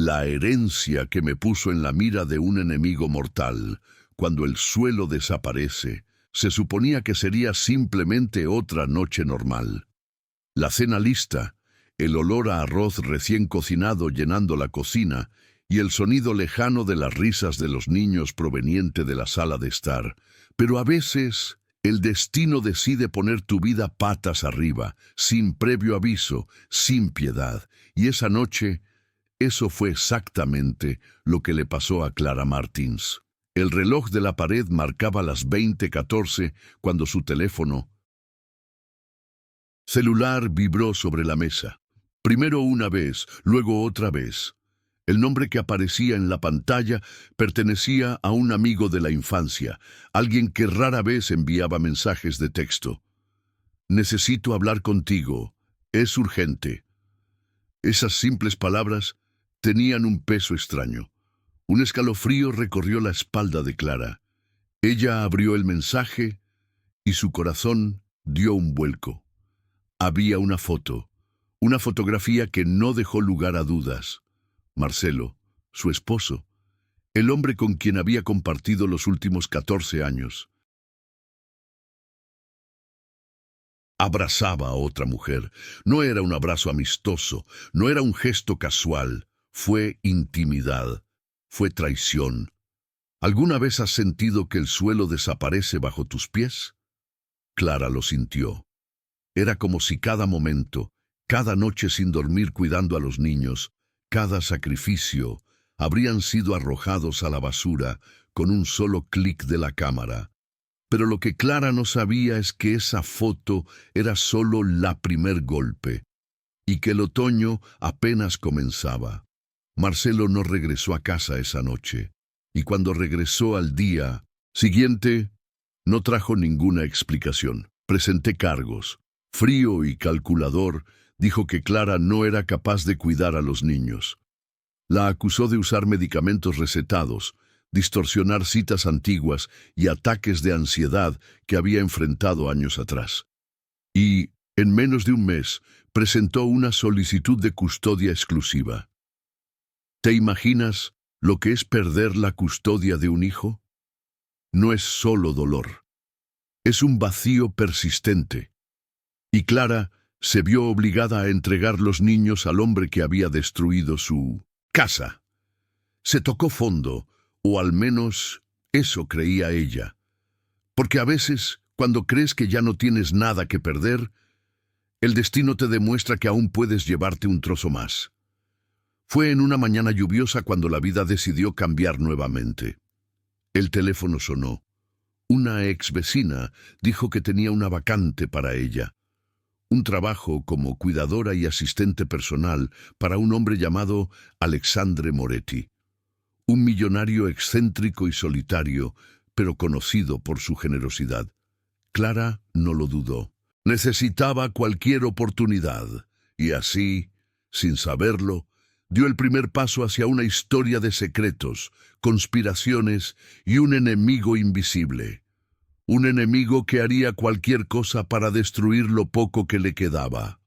la herencia que me puso en la mira de un enemigo mortal. Cuando el suelo desaparece, se suponía que sería simplemente otra noche normal. La cena lista, el olor a arroz recién cocinado llenando la cocina y el sonido lejano de las risas de los niños proveniente de la sala de estar. Pero a veces el destino decide poner tu vida patas arriba, sin previo aviso, sin piedad. Y esa noche, eso fue exactamente lo que le pasó a Clara Martins. El reloj de la pared marcaba las 20:14 cuando su teléfono celular vibró sobre la mesa. Primero una vez, luego otra vez. El nombre que aparecía en la pantalla pertenecía a un amigo de la infancia, alguien que rara vez enviaba mensajes de texto. Necesito hablar contigo. Es urgente. Esas simples palabras tenían un peso extraño. Un escalofrío recorrió la espalda de Clara. Ella abrió el mensaje y su corazón dio un vuelco. Había una foto, una fotografía que no dejó lugar a dudas. Marcelo, su esposo, el hombre con quien había compartido los últimos 14 años. Abrazaba a otra mujer. No era un abrazo amistoso, no era un gesto casual. Fue intimidad, fue traición. ¿Alguna vez has sentido que el suelo desaparece bajo tus pies? Clara lo sintió. Era como si cada momento, cada noche sin dormir cuidando a los niños, cada sacrificio, habrían sido arrojados a la basura con un solo clic de la cámara. Pero lo que Clara no sabía es que esa foto era solo la primer golpe, y que el otoño apenas comenzaba. Marcelo no regresó a casa esa noche, y cuando regresó al día siguiente, no trajo ninguna explicación. Presenté cargos. Frío y calculador, dijo que Clara no era capaz de cuidar a los niños. La acusó de usar medicamentos recetados, distorsionar citas antiguas y ataques de ansiedad que había enfrentado años atrás. Y, en menos de un mes, presentó una solicitud de custodia exclusiva. ¿Te imaginas lo que es perder la custodia de un hijo? No es solo dolor. Es un vacío persistente. Y Clara se vio obligada a entregar los niños al hombre que había destruido su casa. Se tocó fondo, o al menos eso creía ella. Porque a veces, cuando crees que ya no tienes nada que perder, el destino te demuestra que aún puedes llevarte un trozo más. Fue en una mañana lluviosa cuando la vida decidió cambiar nuevamente. El teléfono sonó. Una ex vecina dijo que tenía una vacante para ella. Un trabajo como cuidadora y asistente personal para un hombre llamado Alexandre Moretti. Un millonario excéntrico y solitario, pero conocido por su generosidad. Clara no lo dudó. Necesitaba cualquier oportunidad, y así, sin saberlo, dio el primer paso hacia una historia de secretos, conspiraciones y un enemigo invisible. Un enemigo que haría cualquier cosa para destruir lo poco que le quedaba.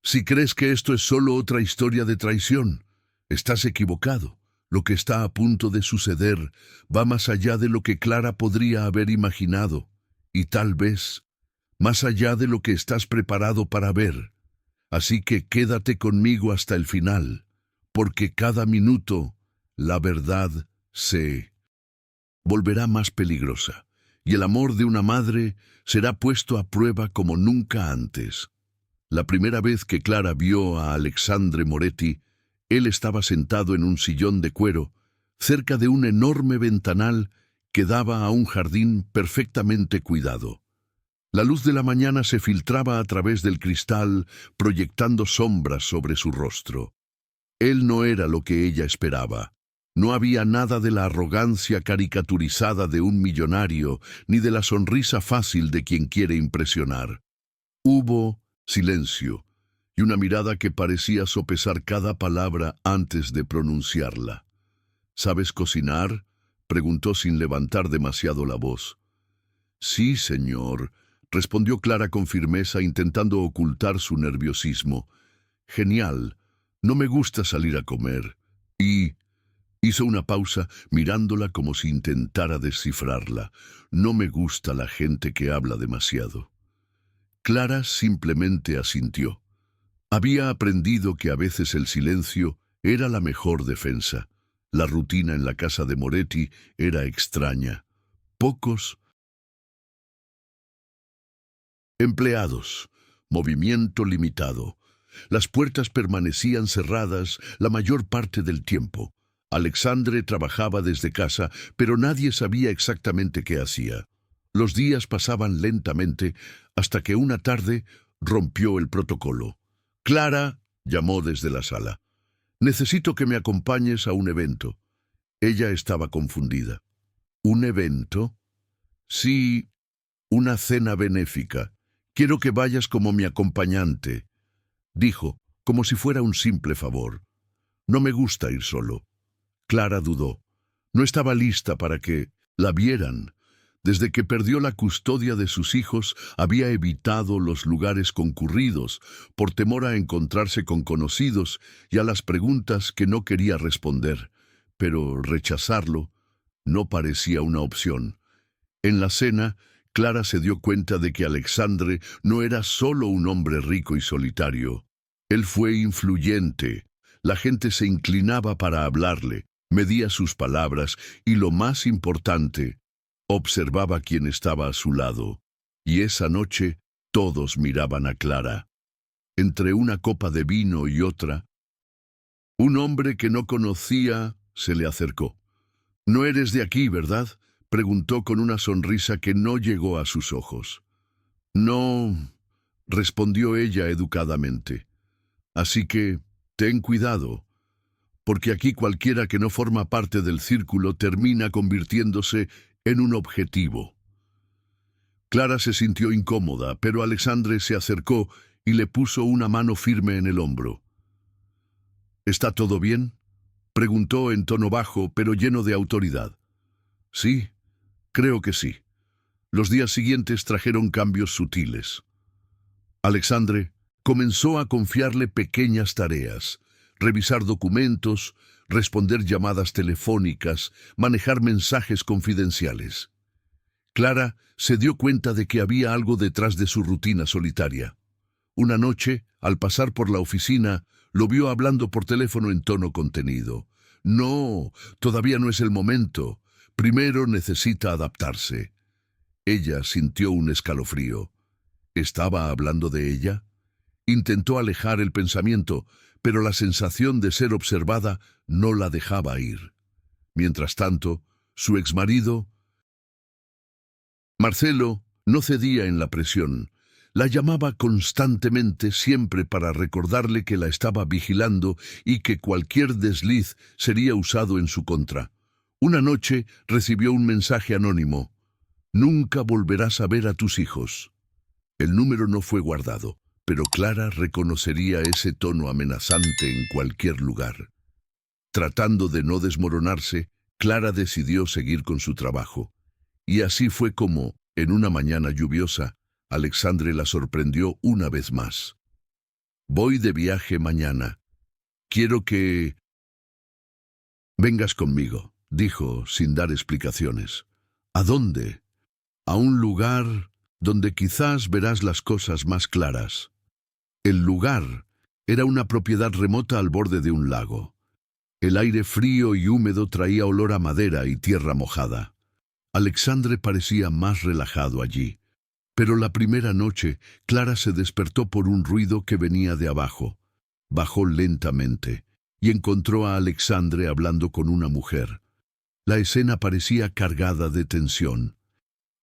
Si crees que esto es solo otra historia de traición, estás equivocado. Lo que está a punto de suceder va más allá de lo que Clara podría haber imaginado, y tal vez más allá de lo que estás preparado para ver. Así que quédate conmigo hasta el final, porque cada minuto la verdad se volverá más peligrosa, y el amor de una madre será puesto a prueba como nunca antes. La primera vez que Clara vio a Alexandre Moretti, él estaba sentado en un sillón de cuero, cerca de un enorme ventanal que daba a un jardín perfectamente cuidado. La luz de la mañana se filtraba a través del cristal, proyectando sombras sobre su rostro. Él no era lo que ella esperaba. No había nada de la arrogancia caricaturizada de un millonario, ni de la sonrisa fácil de quien quiere impresionar. Hubo silencio, y una mirada que parecía sopesar cada palabra antes de pronunciarla. ¿Sabes cocinar?, preguntó sin levantar demasiado la voz. Sí, señor, respondió Clara con firmeza, intentando ocultar su nerviosismo. Genial. No me gusta salir a comer. Y hizo una pausa, mirándola como si intentara descifrarla. No me gusta la gente que habla demasiado. Clara simplemente asintió. Había aprendido que a veces el silencio era la mejor defensa. La rutina en la casa de Moretti era extraña. Pocos empleados, movimiento limitado. Las puertas permanecían cerradas la mayor parte del tiempo. Alexandre trabajaba desde casa, pero nadie sabía exactamente qué hacía. Los días pasaban lentamente hasta que una tarde rompió el protocolo. Clara llamó desde la sala. «Necesito que me acompañes a un evento». Ella estaba confundida. «¿Un evento?» «Sí, una cena benéfica. Quiero que vayas como mi acompañante», dijo, como si fuera un simple favor. «No me gusta ir solo». Clara dudó. No estaba lista para que la vieran. Desde que perdió la custodia de sus hijos, había evitado los lugares concurridos, por temor a encontrarse con conocidos y a las preguntas que no quería responder. Pero rechazarlo no parecía una opción. En la cena, Clara se dio cuenta de que Alexandre no era solo un hombre rico y solitario. Él fue influyente. La gente se inclinaba para hablarle, medía sus palabras y, lo más importante, observaba quién estaba a su lado. Y esa noche todos miraban a Clara. Entre una copa de vino y otra, un hombre que no conocía se le acercó. «No eres de aquí, ¿verdad?», preguntó con una sonrisa que no llegó a sus ojos. «No», respondió ella educadamente. «Así que ten cuidado, porque aquí cualquiera que no forma parte del círculo termina convirtiéndose en un objetivo». Clara se sintió incómoda, pero Alexandre se acercó y le puso una mano firme en el hombro. «¿Está todo bien?», preguntó en tono bajo, pero lleno de autoridad. «Sí, creo que sí». Los días siguientes trajeron cambios sutiles. Alexandre comenzó a confiarle pequeñas tareas: revisar documentos, responder llamadas telefónicas, manejar mensajes confidenciales. Clara se dio cuenta de que había algo detrás de su rutina solitaria. Una noche, al pasar por la oficina, lo vio hablando por teléfono en tono contenido. «No, todavía no es el momento. Primero necesita adaptarse». Ella sintió un escalofrío. ¿Estaba hablando de ella? Intentó alejar el pensamiento, pero la sensación de ser observada no la dejaba ir. Mientras tanto, su exmarido, Marcelo, no cedía en la presión. La llamaba constantemente, siempre para recordarle que la estaba vigilando y que cualquier desliz sería usado en su contra. Una noche recibió un mensaje anónimo: «Nunca volverás a ver a tus hijos». El número no fue guardado, pero Clara reconocería ese tono amenazante en cualquier lugar. Tratando de no desmoronarse, Clara decidió seguir con su trabajo. Y así fue como, en una mañana lluviosa, Alexandre la sorprendió una vez más. «Voy de viaje mañana. Quiero que vengas conmigo», dijo sin dar explicaciones. «¿A dónde?» «A un lugar donde quizás verás las cosas más claras». El lugar era una propiedad remota al borde de un lago. El aire frío y húmedo traía olor a madera y tierra mojada. Alexandre parecía más relajado allí. Pero la primera noche, Clara se despertó por un ruido que venía de abajo. Bajó lentamente y encontró a Alexandre hablando con una mujer. La escena parecía cargada de tensión.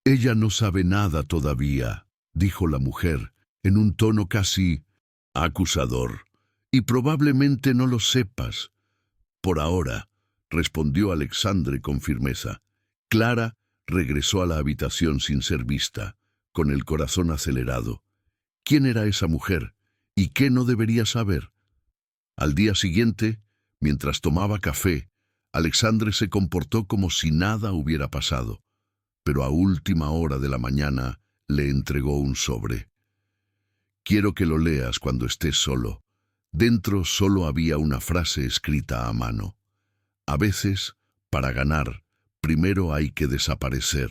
«Ella no sabe nada todavía», dijo la mujer, en un tono casi acusador. «Y probablemente no lo sepas». «Por ahora», respondió Alexandre con firmeza. Clara regresó a la habitación sin ser vista, con el corazón acelerado. ¿Quién era esa mujer? ¿Y qué no debería saber? Al día siguiente, mientras tomaba café, Alexandre se comportó como si nada hubiera pasado, pero a última hora de la mañana le entregó un sobre. «Quiero que lo leas cuando estés solo». Dentro solo había una frase escrita a mano: A veces, para ganar, primero hay que desaparecer.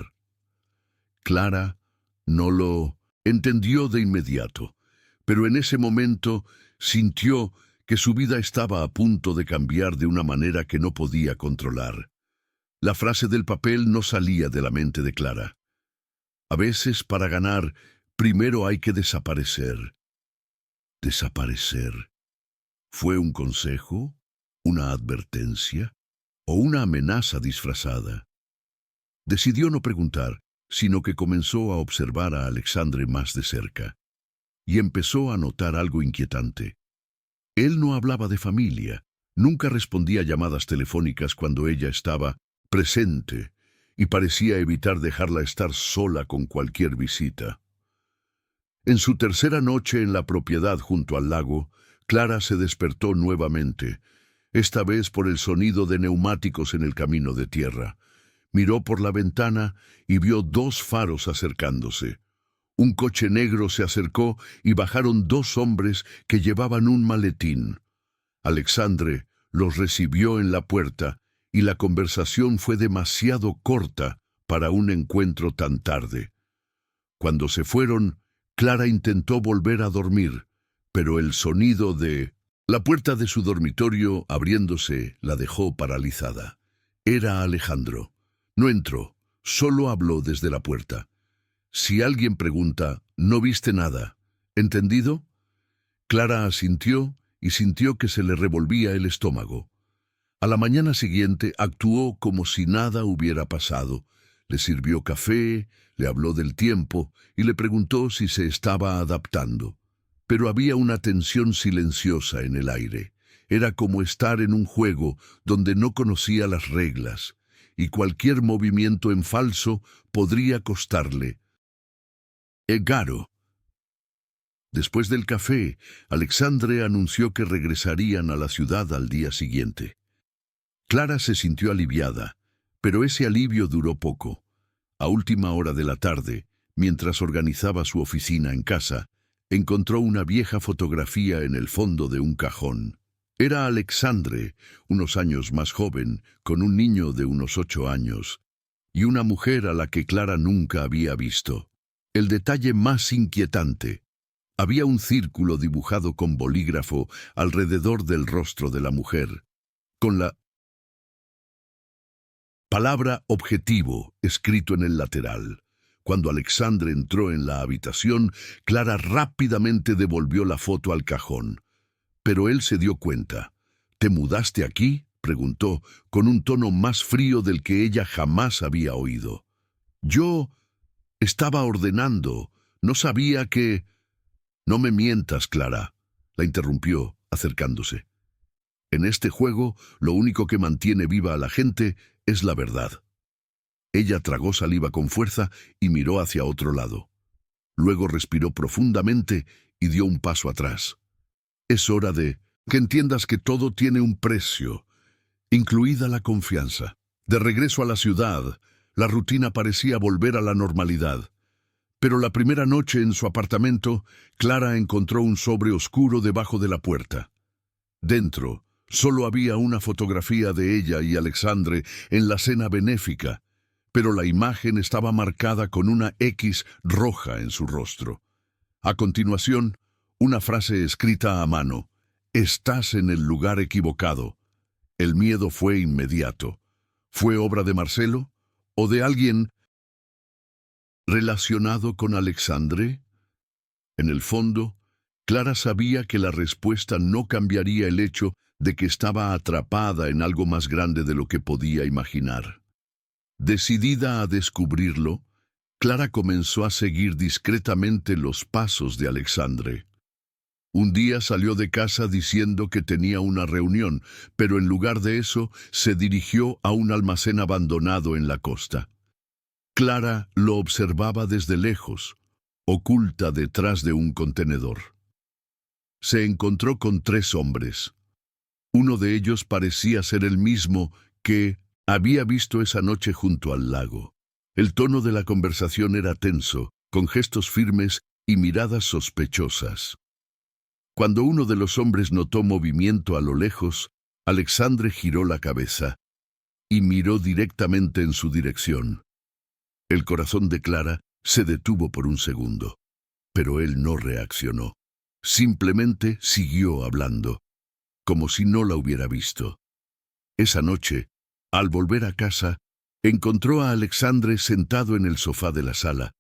Clara no lo entendió de inmediato, pero en ese momento sintió que su vida estaba a punto de cambiar de una manera que no podía controlar. La frase del papel no salía de la mente de Clara. A veces, para ganar, primero hay que desaparecer. Desaparecer. ¿Fue un consejo, una advertencia o una amenaza disfrazada? Decidió no preguntar, sino que comenzó a observar a Alexandre más de cerca, y empezó a notar algo inquietante. Él no hablaba de familia, nunca respondía a llamadas telefónicas cuando ella estaba presente, y parecía evitar dejarla estar sola con cualquier visita. En su tercera noche en la propiedad junto al lago, Clara se despertó nuevamente, esta vez por el sonido de neumáticos en el camino de tierra. Miró por la ventana y vio 2 faros acercándose. Un coche negro se acercó y bajaron 2 hombres que llevaban un maletín. Alexandre los recibió en la puerta y la conversación fue demasiado corta para un encuentro tan tarde. Cuando se fueron, Clara intentó volver a dormir, pero el sonido de la puerta de su dormitorio abriéndose la dejó paralizada. Era Alejandro. No entró, solo habló desde la puerta. Si alguien pregunta, no viste nada. ¿Entendido? Clara asintió y sintió que se le revolvía el estómago. A la mañana siguiente actuó como si nada hubiera pasado. Le sirvió café, le habló del tiempo y le preguntó si se estaba adaptando. Pero había una tensión silenciosa en el aire. Era como estar en un juego donde no conocía las reglas, y cualquier movimiento en falso podría costarle. Egaro. Después del café, Alexandre anunció que regresarían a la ciudad al día siguiente. Clara se sintió aliviada, pero ese alivio duró poco. A última hora de la tarde, mientras organizaba su oficina en casa, encontró una vieja fotografía en el fondo de un cajón. Era Alexandre, unos años más joven, con un niño de unos 8 años, y una mujer a la que Clara nunca había visto. El detalle más inquietante: había un círculo dibujado con bolígrafo alrededor del rostro de la mujer, con la palabra objetivo escrito en el lateral. Cuando Alexandre entró en la habitación, Clara rápidamente devolvió la foto al cajón. Pero él se dio cuenta. ¿Te mudaste aquí?, preguntó, con un tono más frío del que ella jamás había oído. Yo estaba ordenando. No sabía que... No me mientas, Clara, la interrumpió, acercándose. En este juego, lo único que mantiene viva a la gente es la verdad. Ella tragó saliva con fuerza y miró hacia otro lado. Luego respiró profundamente y dio un paso atrás. Es hora de que entiendas que todo tiene un precio, incluida la confianza. De regreso a la ciudad, la rutina parecía volver a la normalidad. Pero la primera noche en su apartamento, Clara encontró un sobre oscuro debajo de la puerta. Dentro, solo había una fotografía de ella y Alexandre en la cena benéfica, pero la imagen estaba marcada con una X roja en su rostro. A continuación, una frase escrita a mano: «Estás en el lugar equivocado». El miedo fue inmediato. ¿Fue obra de Marcelo o de alguien relacionado con Alexandre? En el fondo, Clara sabía que la respuesta no cambiaría el hecho de que estaba atrapada en algo más grande de lo que podía imaginar. Decidida a descubrirlo, Clara comenzó a seguir discretamente los pasos de Alexandre. Un día salió de casa diciendo que tenía una reunión, pero en lugar de eso se dirigió a un almacén abandonado en la costa. Clara lo observaba desde lejos, oculta detrás de un contenedor. Se encontró con 3 hombres. Uno de ellos parecía ser el mismo que había visto esa noche junto al lago. El tono de la conversación era tenso, con gestos firmes y miradas sospechosas. Cuando uno de los hombres notó movimiento a lo lejos, Alexandre giró la cabeza. y miró directamente en su dirección. El corazón de Clara se detuvo por un segundo, pero él no reaccionó. Simplemente siguió hablando, como si no la hubiera visto. Esa noche, al volver a casa, encontró a Alexandre sentado en el sofá de la sala,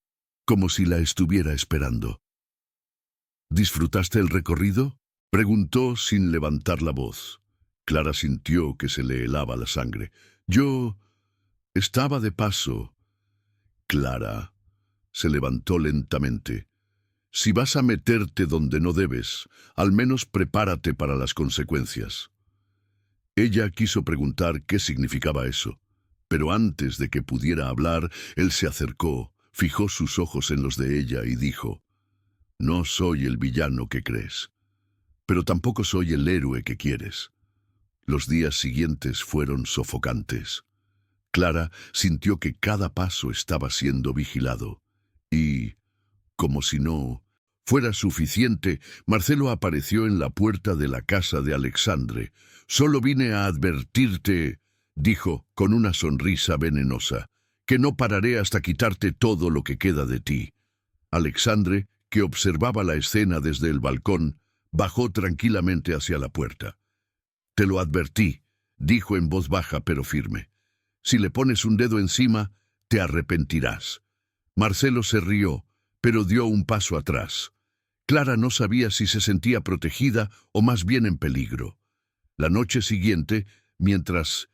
como si la estuviera esperando. ¿Disfrutaste el recorrido?, preguntó sin levantar la voz. Clara sintió que se le helaba la sangre. Yo estaba de paso. Clara se levantó lentamente. Si vas a meterte donde no debes, al menos prepárate para las consecuencias. Ella quiso preguntar qué significaba eso, pero antes de que pudiera hablar, él se acercó, fijó sus ojos en los de ella y dijo: «No soy el villano que crees, pero tampoco soy el héroe que quieres». Los días siguientes fueron sofocantes. Clara sintió que cada paso estaba siendo vigilado y, como si no fuera suficiente, Marcelo apareció en la puerta de la casa de Alexandre. «Solo vine a advertirte», dijo con una sonrisa venenosa, «que no pararé hasta quitarte todo lo que queda de ti». Alexandre, que observaba la escena desde el balcón, bajó tranquilamente hacia la puerta. «Te lo advertí», dijo en voz baja pero firme. «Si le pones un dedo encima, te arrepentirás». Marcelo se rió, pero dio un paso atrás. Clara no sabía si se sentía protegida o más bien en peligro. La noche siguiente, mientras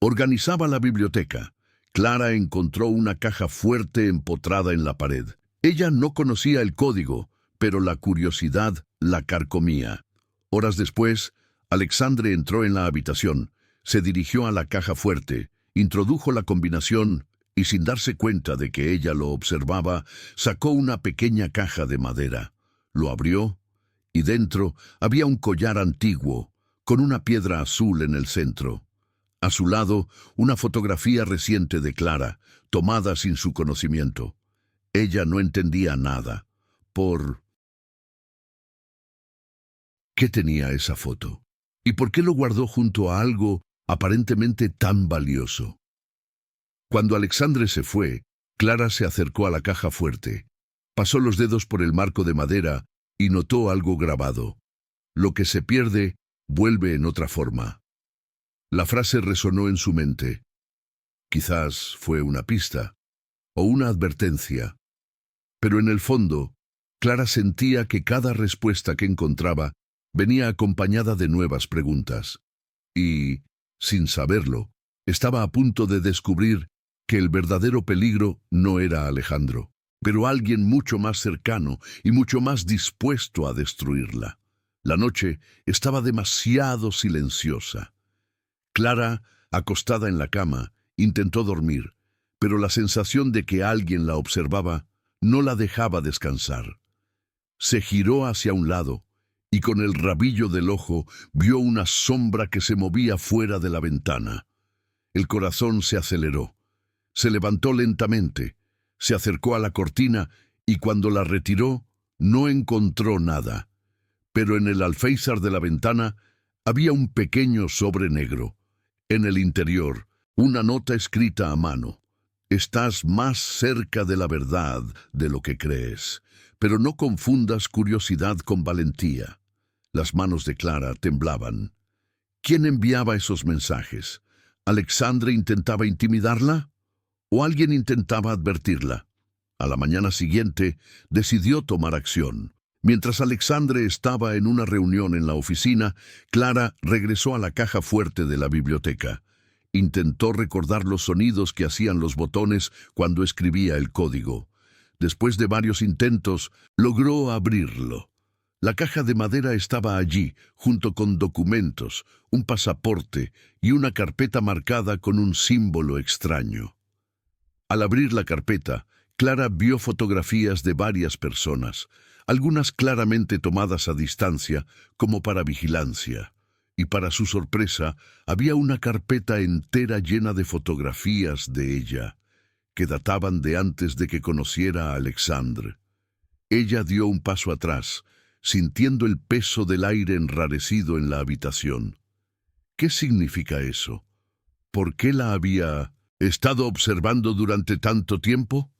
organizaba la biblioteca, Clara encontró una caja fuerte empotrada en la pared. Ella no conocía el código, pero la curiosidad la carcomía. Horas después, Alexandre entró en la habitación, se dirigió a la caja fuerte, introdujo la combinación y, sin darse cuenta de que ella lo observaba, sacó una pequeña caja de madera. Lo abrió y dentro había un collar antiguo, con una piedra azul en el centro. A su lado, una fotografía reciente de Clara, tomada sin su conocimiento. Ella no entendía nada. ¿Qué tenía esa foto? ¿Y por qué lo guardó junto a algo aparentemente tan valioso? Cuando Alexandre se fue, Clara se acercó a la caja fuerte, pasó los dedos por el marco de madera y notó algo grabado: «Lo que se pierde, vuelve en otra forma». La frase resonó en su mente. Quizás fue una pista o una advertencia, pero en el fondo, Clara sentía que cada respuesta que encontraba venía acompañada de nuevas preguntas. Y, sin saberlo, estaba a punto de descubrir que el verdadero peligro no era Alejandro, pero alguien mucho más cercano y mucho más dispuesto a destruirla. La noche estaba demasiado silenciosa. Clara, acostada en la cama, intentó dormir, pero la sensación de que alguien la observaba no la dejaba descansar. Se giró hacia un lado y con el rabillo del ojo vio una sombra que se movía fuera de la ventana. El corazón se aceleró. Se levantó lentamente, se acercó a la cortina y cuando la retiró no encontró nada. Pero en el alféizar de la ventana había un pequeño sobre negro. En el interior, una nota escrita a mano: «Estás más cerca de la verdad de lo que crees, pero no confundas curiosidad con valentía». Las manos de Clara temblaban. ¿Quién enviaba esos mensajes? ¿Alexandre intentaba intimidarla? ¿O alguien intentaba advertirla? A la mañana siguiente, decidió tomar acción. Mientras Alexandre estaba en una reunión en la oficina, Clara regresó a la caja fuerte de la biblioteca. Intentó recordar los sonidos que hacían los botones cuando escribía el código. Después de varios intentos, logró abrirlo. La caja de madera estaba allí, junto con documentos, un pasaporte y una carpeta marcada con un símbolo extraño. Al abrir la carpeta, Clara vio fotografías de varias personas, algunas claramente tomadas a distancia como para vigilancia, y para su sorpresa había una carpeta entera llena de fotografías de ella, que databan de antes de que conociera a Alexandre. Ella dio un paso atrás, sintiendo el peso del aire enrarecido en la habitación. ¿Qué significa eso? por qué la había estado observando durante tanto tiempo?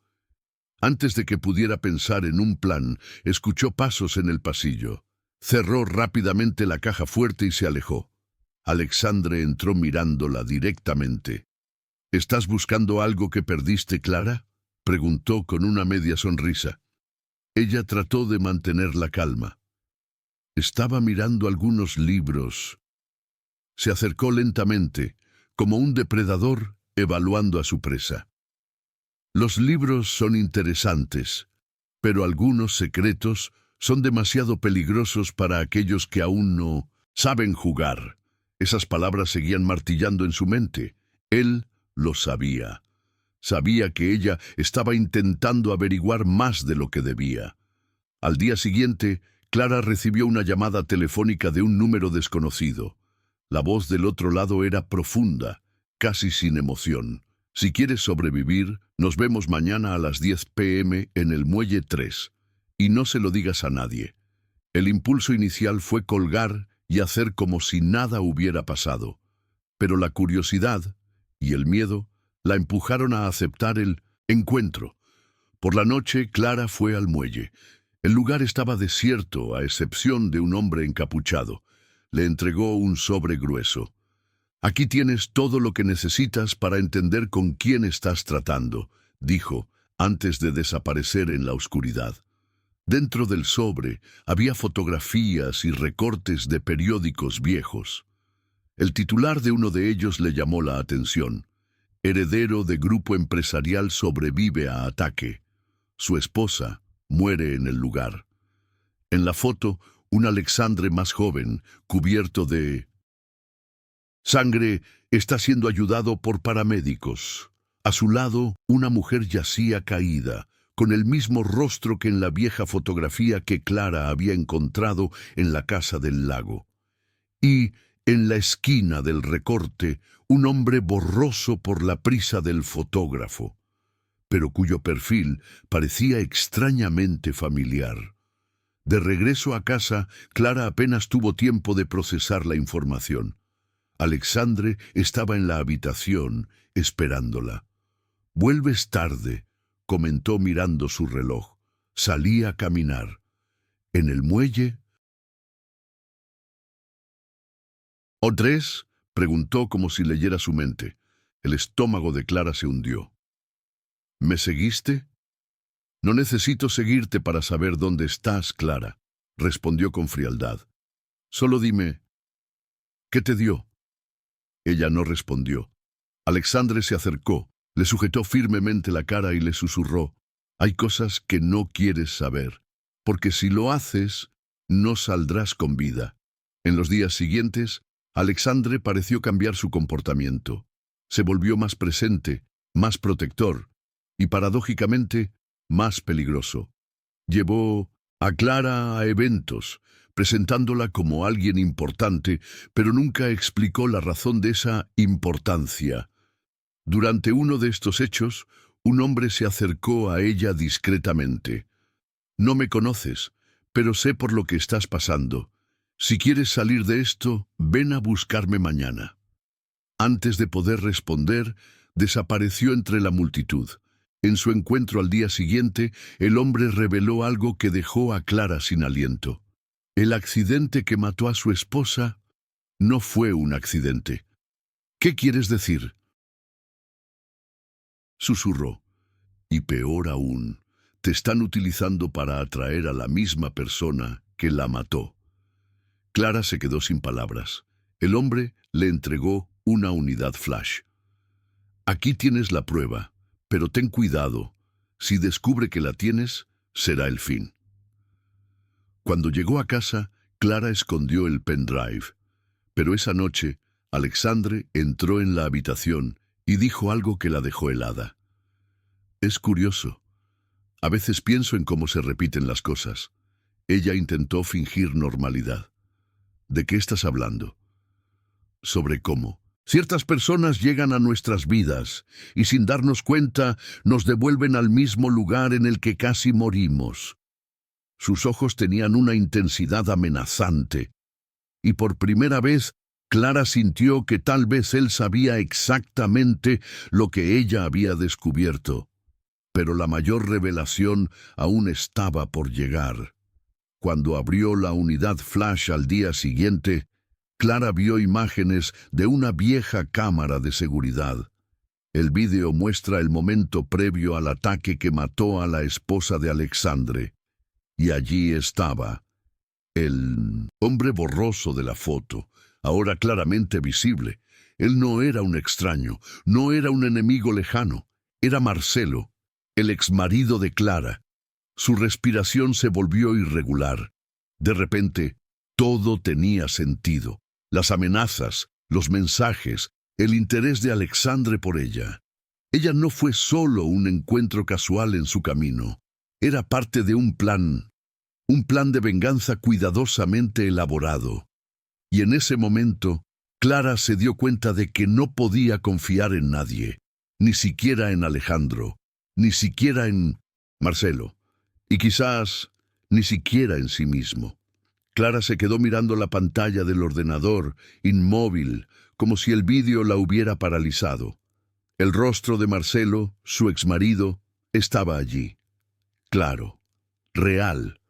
Antes de que pudiera pensar en un plan, escuchó pasos en el pasillo. Cerró rápidamente la caja fuerte y se alejó. Alexandre entró mirándola directamente. ¿Estás buscando algo que perdiste, Clara?, preguntó con una media sonrisa. Ella trató de mantener la calma. Estaba mirando algunos libros. Se acercó lentamente, como un depredador evaluando a su presa. Los libros son interesantes, pero algunos secretos son demasiado peligrosos para aquellos que aún no saben jugar. Esas palabras seguían martillando en su mente. Él lo sabía. Sabía que ella estaba intentando averiguar más de lo que debía. Al día siguiente, Clara recibió una llamada telefónica de un número desconocido. La voz del otro lado era profunda, casi sin emoción. Si quieres sobrevivir, nos vemos mañana a las 10 p.m. en el Muelle 3. Y no se lo digas a nadie. El impulso inicial fue colgar y hacer como si nada hubiera pasado. Pero la curiosidad y el miedo la empujaron a aceptar el encuentro. Por la noche, Clara fue al muelle. El lugar estaba desierto, a excepción de un hombre encapuchado. Le entregó un sobre grueso. «Aquí tienes todo lo que necesitas para entender con quién estás tratando», dijo, antes de desaparecer en la oscuridad. Dentro del sobre había fotografías y recortes de periódicos viejos. El titular de uno de ellos le llamó la atención. Heredero de grupo empresarial sobrevive a ataque. Su esposa muere en el lugar. En la foto, un Alexandre más joven, cubierto de sangre, está siendo ayudado por paramédicos. A su lado, una mujer yacía caída, con el mismo rostro que en la vieja fotografía que Clara había encontrado en la casa del lago. Y, en la esquina del recorte, un hombre borroso por la prisa del fotógrafo, pero cuyo perfil parecía extrañamente familiar. De regreso a casa, Clara apenas tuvo tiempo de procesar la información. Alexandre estaba en la habitación, esperándola. «Vuelves tarde», comentó mirando su reloj. Salí a caminar. ¿En el muelle? «¿Odres?», preguntó como si leyera su mente. El estómago de Clara se hundió. «¿Me seguiste?» «No necesito seguirte para saber dónde estás, Clara», respondió con frialdad. «Solo dime, ¿qué te dio?» Ella no respondió. Alexandre se acercó, le sujetó firmemente la cara y le susurró: «Hay cosas que no quieres saber, porque si lo haces, no saldrás con vida». En los días siguientes, Alexandre pareció cambiar su comportamiento. Se volvió más presente, más protector y, paradójicamente, más peligroso. Llevó a Clara a eventos, presentándola como alguien importante, pero nunca explicó la razón de esa importancia. Durante uno de estos hechos, un hombre se acercó a ella discretamente. «No me conoces, pero sé por lo que estás pasando. Si quieres salir de esto, ven a buscarme mañana». Antes de poder responder, desapareció entre la multitud. En su encuentro al día siguiente, el hombre reveló algo que dejó a Clara sin aliento. El accidente que mató a su esposa no fue un accidente. «¿Qué quieres decir?», susurró. «Y peor aún, te están utilizando para atraer a la misma persona que la mató». Clara se quedó sin palabras. El hombre le entregó una unidad flash. «Aquí tienes la prueba, pero ten cuidado. Si descubre que la tienes, será el fin». Cuando llegó a casa, Clara escondió el pendrive. Pero esa noche, Alexandre entró en la habitación y dijo algo que la dejó helada. «Es curioso. A veces pienso en cómo se repiten las cosas». Ella intentó fingir normalidad. «¿De qué estás hablando?» «Sobre cómo ciertas personas llegan a nuestras vidas y sin darnos cuenta nos devuelven al mismo lugar en el que casi morimos». Sus ojos tenían una intensidad amenazante y por primera vez Clara sintió que tal vez él sabía exactamente lo que ella había descubierto, pero la mayor revelación aún estaba por llegar. Cuando abrió la unidad flash al día siguiente, Clara vio imágenes de una vieja cámara de seguridad. El vídeo muestra el momento previo al ataque que mató a la esposa de Alexandre. Y allí estaba, el hombre borroso de la foto, ahora claramente visible. Él no era un extraño, no era un enemigo lejano, era Marcelo, el exmarido de Clara. Su respiración se volvió irregular. De repente, todo tenía sentido. Las amenazas, los mensajes, el interés de Alexandre por ella. Ella no fue solo un encuentro casual en su camino. Era parte de un plan de venganza cuidadosamente elaborado. Y en ese momento, Clara se dio cuenta de que no podía confiar en nadie, ni siquiera en Alejandro, ni siquiera en Marcelo, y quizás ni siquiera en sí mismo. Clara se quedó mirando la pantalla del ordenador, inmóvil, como si el vídeo la hubiera paralizado. El rostro de Marcelo, su exmarido, estaba allí. Claro, real.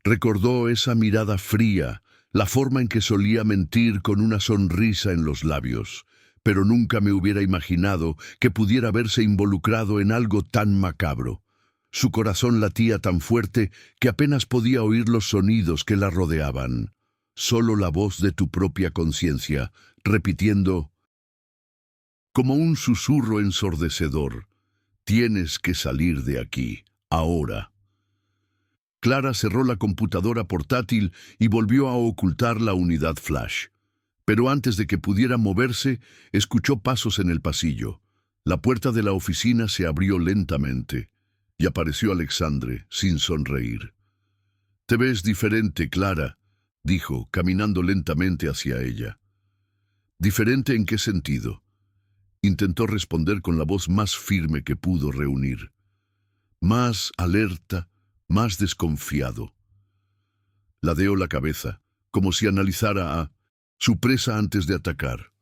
Recordó esa mirada fría, la forma en que solía mentir con una sonrisa en los labios, pero nunca me hubiera imaginado que pudiera verse involucrado en algo tan macabro. Su corazón latía tan fuerte que apenas podía oír los sonidos que la rodeaban. Solo la voz de tu propia conciencia, repitiendo, como un susurro ensordecedor, tienes que salir de aquí, ahora. Clara cerró la computadora portátil y volvió a ocultar la unidad flash. Pero antes de que pudiera moverse, escuchó pasos en el pasillo. La puerta de la oficina se abrió lentamente y apareció Alexandre, sin sonreír. «Te ves diferente, Clara», dijo, caminando lentamente hacia ella. «¿Diferente en qué sentido?», intentó responder con la voz más firme que pudo reunir. Más alerta, más desconfiado. Ladeó la cabeza, como si analizara a su presa antes de atacar.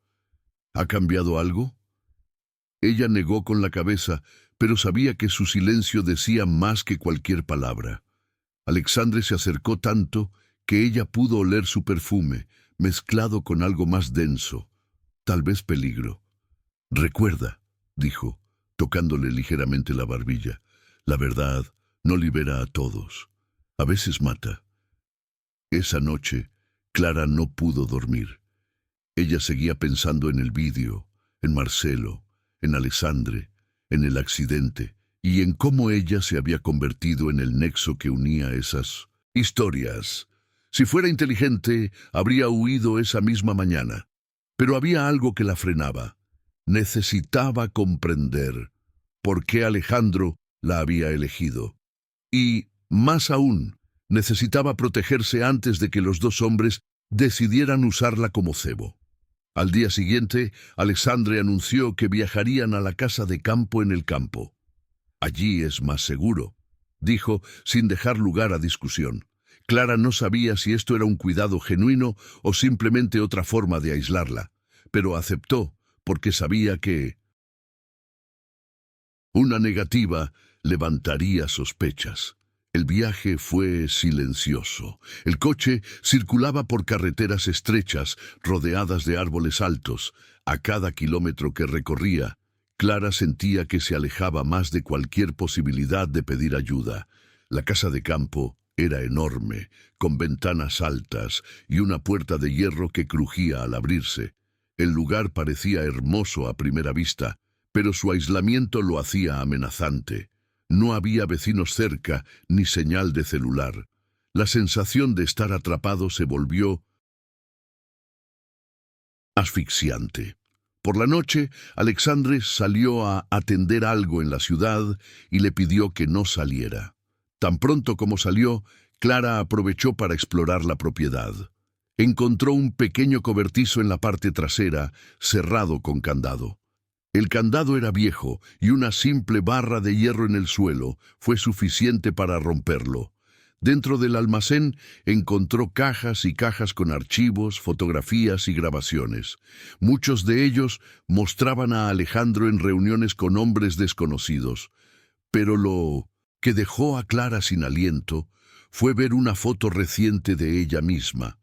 ¿Ha cambiado algo? Ella negó con la cabeza, pero sabía que su silencio decía más que cualquier palabra. Alexandre se acercó tanto que ella pudo oler su perfume, mezclado con algo más denso, tal vez peligro. «Recuerda», dijo, tocándole ligeramente la barbilla, «la verdad no libera a todos. A veces mata». Esa noche, Clara no pudo dormir. Ella seguía pensando en el vídeo, en Marcelo, en Alexandre, en el accidente, y en cómo ella se había convertido en el nexo que unía esas historias. Si fuera inteligente, habría huido esa misma mañana. Pero había algo que la frenaba. Necesitaba comprender por qué Alejandro la había elegido. Y, más aún, necesitaba protegerse antes de que los dos hombres decidieran usarla como cebo. Al día siguiente, Alexandre anunció que viajarían a la casa de campo en el campo. «Allí es más seguro», dijo, sin dejar lugar a discusión. Clara no sabía si esto era un cuidado genuino o simplemente otra forma de aislarla, pero aceptó porque sabía que una negativa levantaría sospechas. El viaje fue silencioso. El coche circulaba por carreteras estrechas, rodeadas de árboles altos. A cada kilómetro que recorría, Clara sentía que se alejaba más de cualquier posibilidad de pedir ayuda. La casa de campo era enorme, con ventanas altas y una puerta de hierro que crujía al abrirse. El lugar parecía hermoso a primera vista, pero su aislamiento lo hacía amenazante. No había vecinos cerca, ni señal de celular. La sensación de estar atrapado se volvió asfixiante. Por la noche, Alexandre salió a atender algo en la ciudad y le pidió que no saliera. Tan pronto como salió, Clara aprovechó para explorar la propiedad. Encontró un pequeño cobertizo en la parte trasera, cerrado con candado. El candado era viejo y una simple barra de hierro en el suelo fue suficiente para romperlo. Dentro del almacén encontró cajas y cajas con archivos, fotografías y grabaciones. Muchos de ellos mostraban a Alejandro en reuniones con hombres desconocidos. Pero lo que dejó a Clara sin aliento fue ver una foto reciente de ella misma,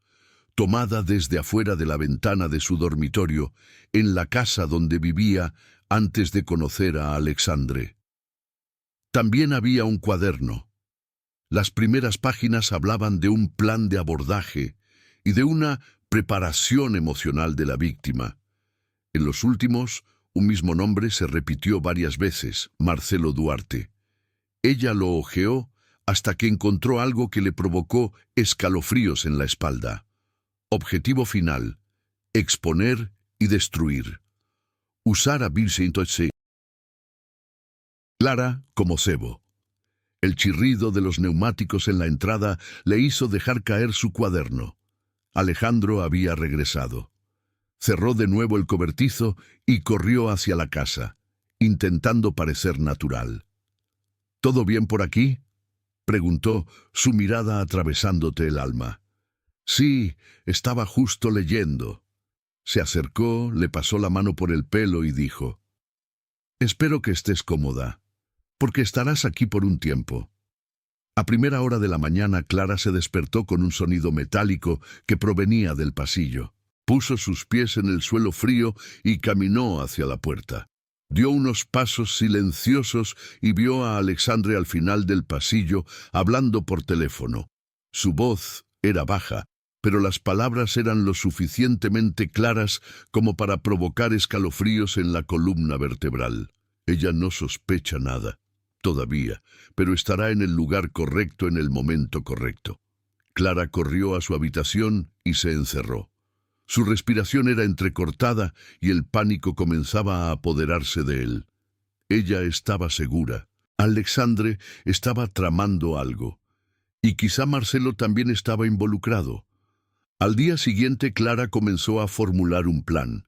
tomada desde afuera de la ventana de su dormitorio, en la casa donde vivía antes de conocer a Alexandre. También había un cuaderno. Las primeras páginas hablaban de un plan de abordaje y de una preparación emocional de la víctima. En los últimos, un mismo nombre se repitió varias veces, Marcelo Duarte. Ella lo hojeó hasta que encontró algo que le provocó escalofríos en la espalda. Objetivo final: exponer y destruir. Usar a Vicente Clara como cebo. El chirrido de los neumáticos en la entrada le hizo dejar caer su cuaderno. Alejandro había regresado. Cerró de nuevo el cobertizo y corrió hacia la casa, intentando parecer natural. ¿Todo bien por aquí?, preguntó, su mirada atravesándote el alma. Sí, estaba justo leyendo. Se acercó, le pasó la mano por el pelo y dijo: espero que estés cómoda, porque estarás aquí por un tiempo. A primera hora de la mañana, Clara se despertó con un sonido metálico que provenía del pasillo. Puso sus pies en el suelo frío y caminó hacia la puerta. Dio unos pasos silenciosos y vio a Alexandre al final del pasillo, hablando por teléfono. Su voz era baja, pero las palabras eran lo suficientemente claras como para provocar escalofríos en la columna vertebral. Ella no sospecha nada todavía, pero estará en el lugar correcto en el momento correcto. Clara corrió a su habitación y se encerró. Su respiración era entrecortada y el pánico comenzaba a apoderarse de él. Ella estaba segura. Alexandre estaba tramando algo. Y quizá Marcelo también estaba involucrado. Al día siguiente, Clara comenzó a formular un plan.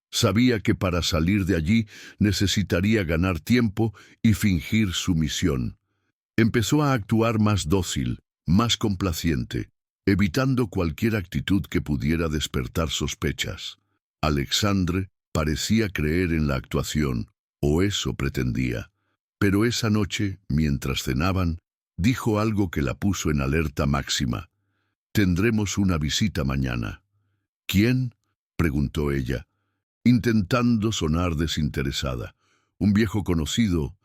Sabía que para salir de allí necesitaría ganar tiempo y fingir sumisión. Empezó a actuar más dócil, más complaciente, evitando cualquier actitud que pudiera despertar sospechas. Alexandre parecía creer en la actuación, o eso pretendía. Pero esa noche, mientras cenaban, dijo algo que la puso en alerta máxima. «Tendremos una visita mañana». «¿Quién?», preguntó ella, intentando sonar desinteresada. «Un viejo conocido.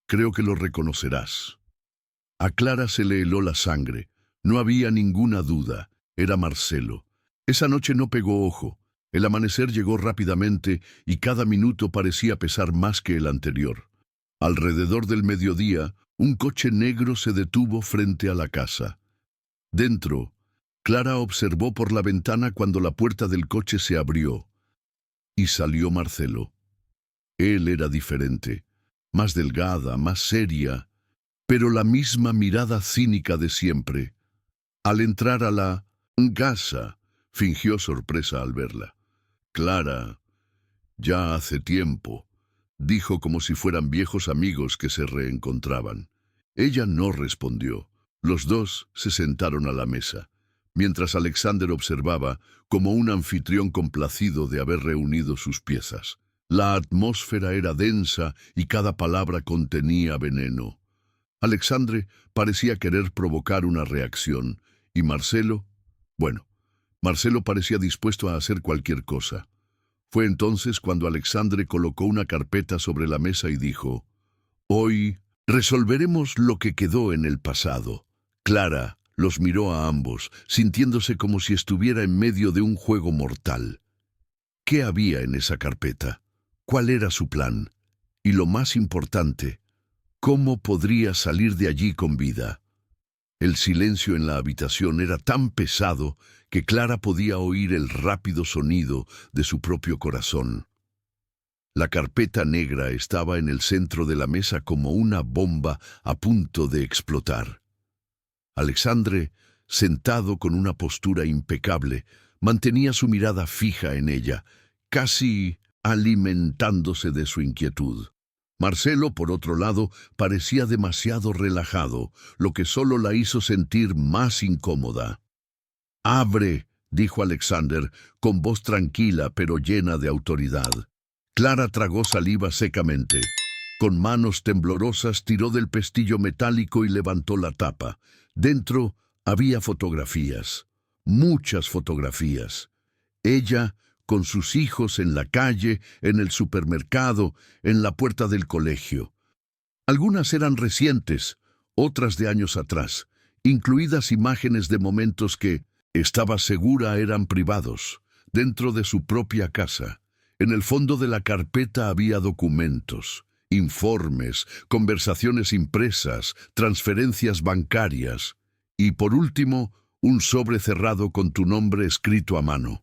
Creo que lo reconocerás». A Clara se le heló la sangre. No había ninguna duda. Era Marcelo. Esa noche no pegó ojo. El amanecer llegó rápidamente y cada minuto parecía pesar más que el anterior. Alrededor del mediodía, un coche negro se detuvo frente a la casa. Dentro, Clara observó por la ventana cuando la puerta del coche se abrió. Y salió Marcelo. Él era diferente, más delgada, más seria, pero la misma mirada cínica de siempre. Al entrar a la casa, fingió sorpresa al verla. «Clara, ya hace tiempo», dijo como si fueran viejos amigos que se reencontraban. Ella no respondió. Los dos se sentaron a la mesa, mientras Alexander observaba como un anfitrión complacido de haber reunido sus piezas. La atmósfera era densa y cada palabra contenía veneno. Alexandre parecía querer provocar una reacción, y Marcelo parecía dispuesto a hacer cualquier cosa. Fue entonces cuando Alexandre colocó una carpeta sobre la mesa y dijo: «Hoy resolveremos lo que quedó en el pasado». Clara los miró a ambos, sintiéndose como si estuviera en medio de un juego mortal. ¿Qué había en esa carpeta? ¿Cuál era su plan? Y lo más importante, ¿cómo podría salir de allí con vida? El silencio en la habitación era tan pesado que Clara podía oír el rápido sonido de su propio corazón. La carpeta negra estaba en el centro de la mesa como una bomba a punto de explotar. Alexandre, sentado con una postura impecable, mantenía su mirada fija en ella, casi alimentándose de su inquietud. Marcelo, por otro lado, parecía demasiado relajado, lo que solo la hizo sentir más incómoda. «Abre», dijo Alexander, con voz tranquila pero llena de autoridad. Clara tragó saliva secamente. Con manos temblorosas tiró del pestillo metálico y levantó la tapa. Dentro había fotografías, muchas fotografías. Ella, con sus hijos en la calle, en el supermercado, en la puerta del colegio. Algunas eran recientes, otras de años atrás, incluidas imágenes de momentos que, estaba segura, eran privados, dentro de su propia casa. En el fondo de la carpeta había documentos, informes, conversaciones impresas, transferencias bancarias y, por último, un sobre cerrado con tu nombre escrito a mano.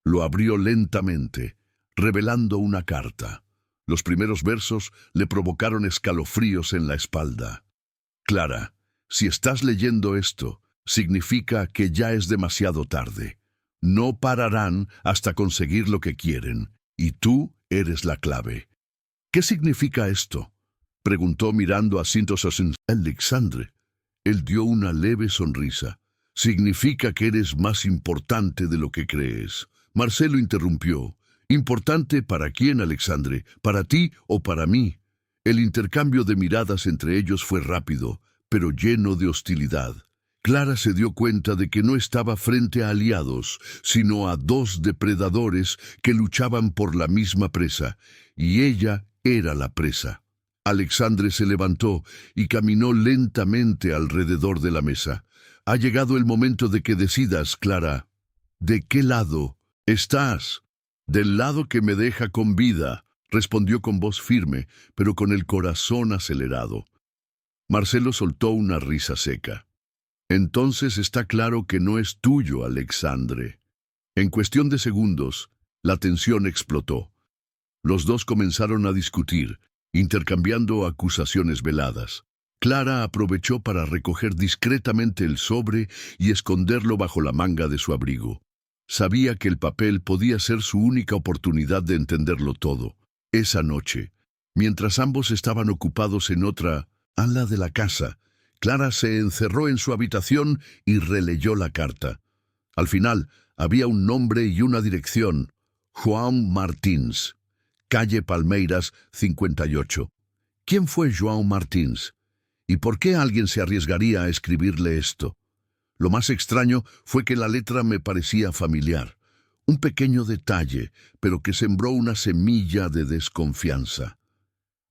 Lo abrió lentamente, revelando una carta. Los primeros versos le provocaron escalofríos en la espalda. «Clara, si estás leyendo esto, significa que ya es demasiado tarde. No pararán hasta conseguir lo que quieren, y tú eres la clave». «¿Qué significa esto?», preguntó mirando a Sintosasen. «Alexandre». Él dio una leve sonrisa. «Significa que eres más importante de lo que crees». Marcelo interrumpió. «¿Importante para quién, Alexandre? ¿Para ti o para mí?». El intercambio de miradas entre ellos fue rápido, pero lleno de hostilidad. Clara se dio cuenta de que no estaba frente a aliados, sino a dos depredadores que luchaban por la misma presa, y ella era la presa. Alexandre se levantó y caminó lentamente alrededor de la mesa. «Ha llegado el momento de que decidas, Clara. ¿De qué lado estás?» «Del lado que me deja con vida», respondió con voz firme, pero con el corazón acelerado. Marcelo soltó una risa seca. «Entonces está claro que no es tuyo, Alexandre». En cuestión de segundos, la tensión explotó. Los dos comenzaron a discutir, intercambiando acusaciones veladas. Clara aprovechó para recoger discretamente el sobre y esconderlo bajo la manga de su abrigo. Sabía que el papel podía ser su única oportunidad de entenderlo todo. Esa noche, mientras ambos estaban ocupados en otra ala de la casa, Clara se encerró en su habitación y releyó la carta. Al final, había un nombre y una dirección: João Martins, calle Palmeiras, 58. ¿Quién fue João Martins? ¿Y por qué alguien se arriesgaría a escribirle esto? Lo más extraño fue que la letra me parecía familiar. Un pequeño detalle, pero que sembró una semilla de desconfianza.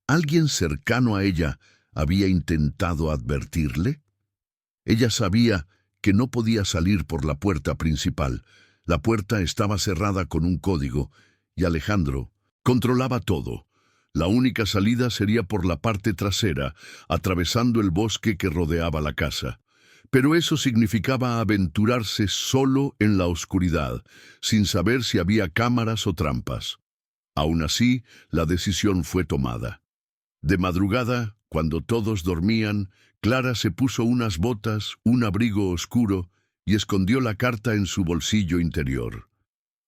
¿Alguien cercano a ella había intentado advertirle? Ella sabía que no podía salir por la puerta principal. La puerta estaba cerrada con un código, y Alejandro controlaba todo. La única salida sería por la parte trasera, atravesando el bosque que rodeaba la casa. Pero eso significaba aventurarse solo en la oscuridad, sin saber si había cámaras o trampas. Aún así, la decisión fue tomada. De madrugada, cuando todos dormían, Clara se puso unas botas, un abrigo oscuro y escondió la carta en su bolsillo interior.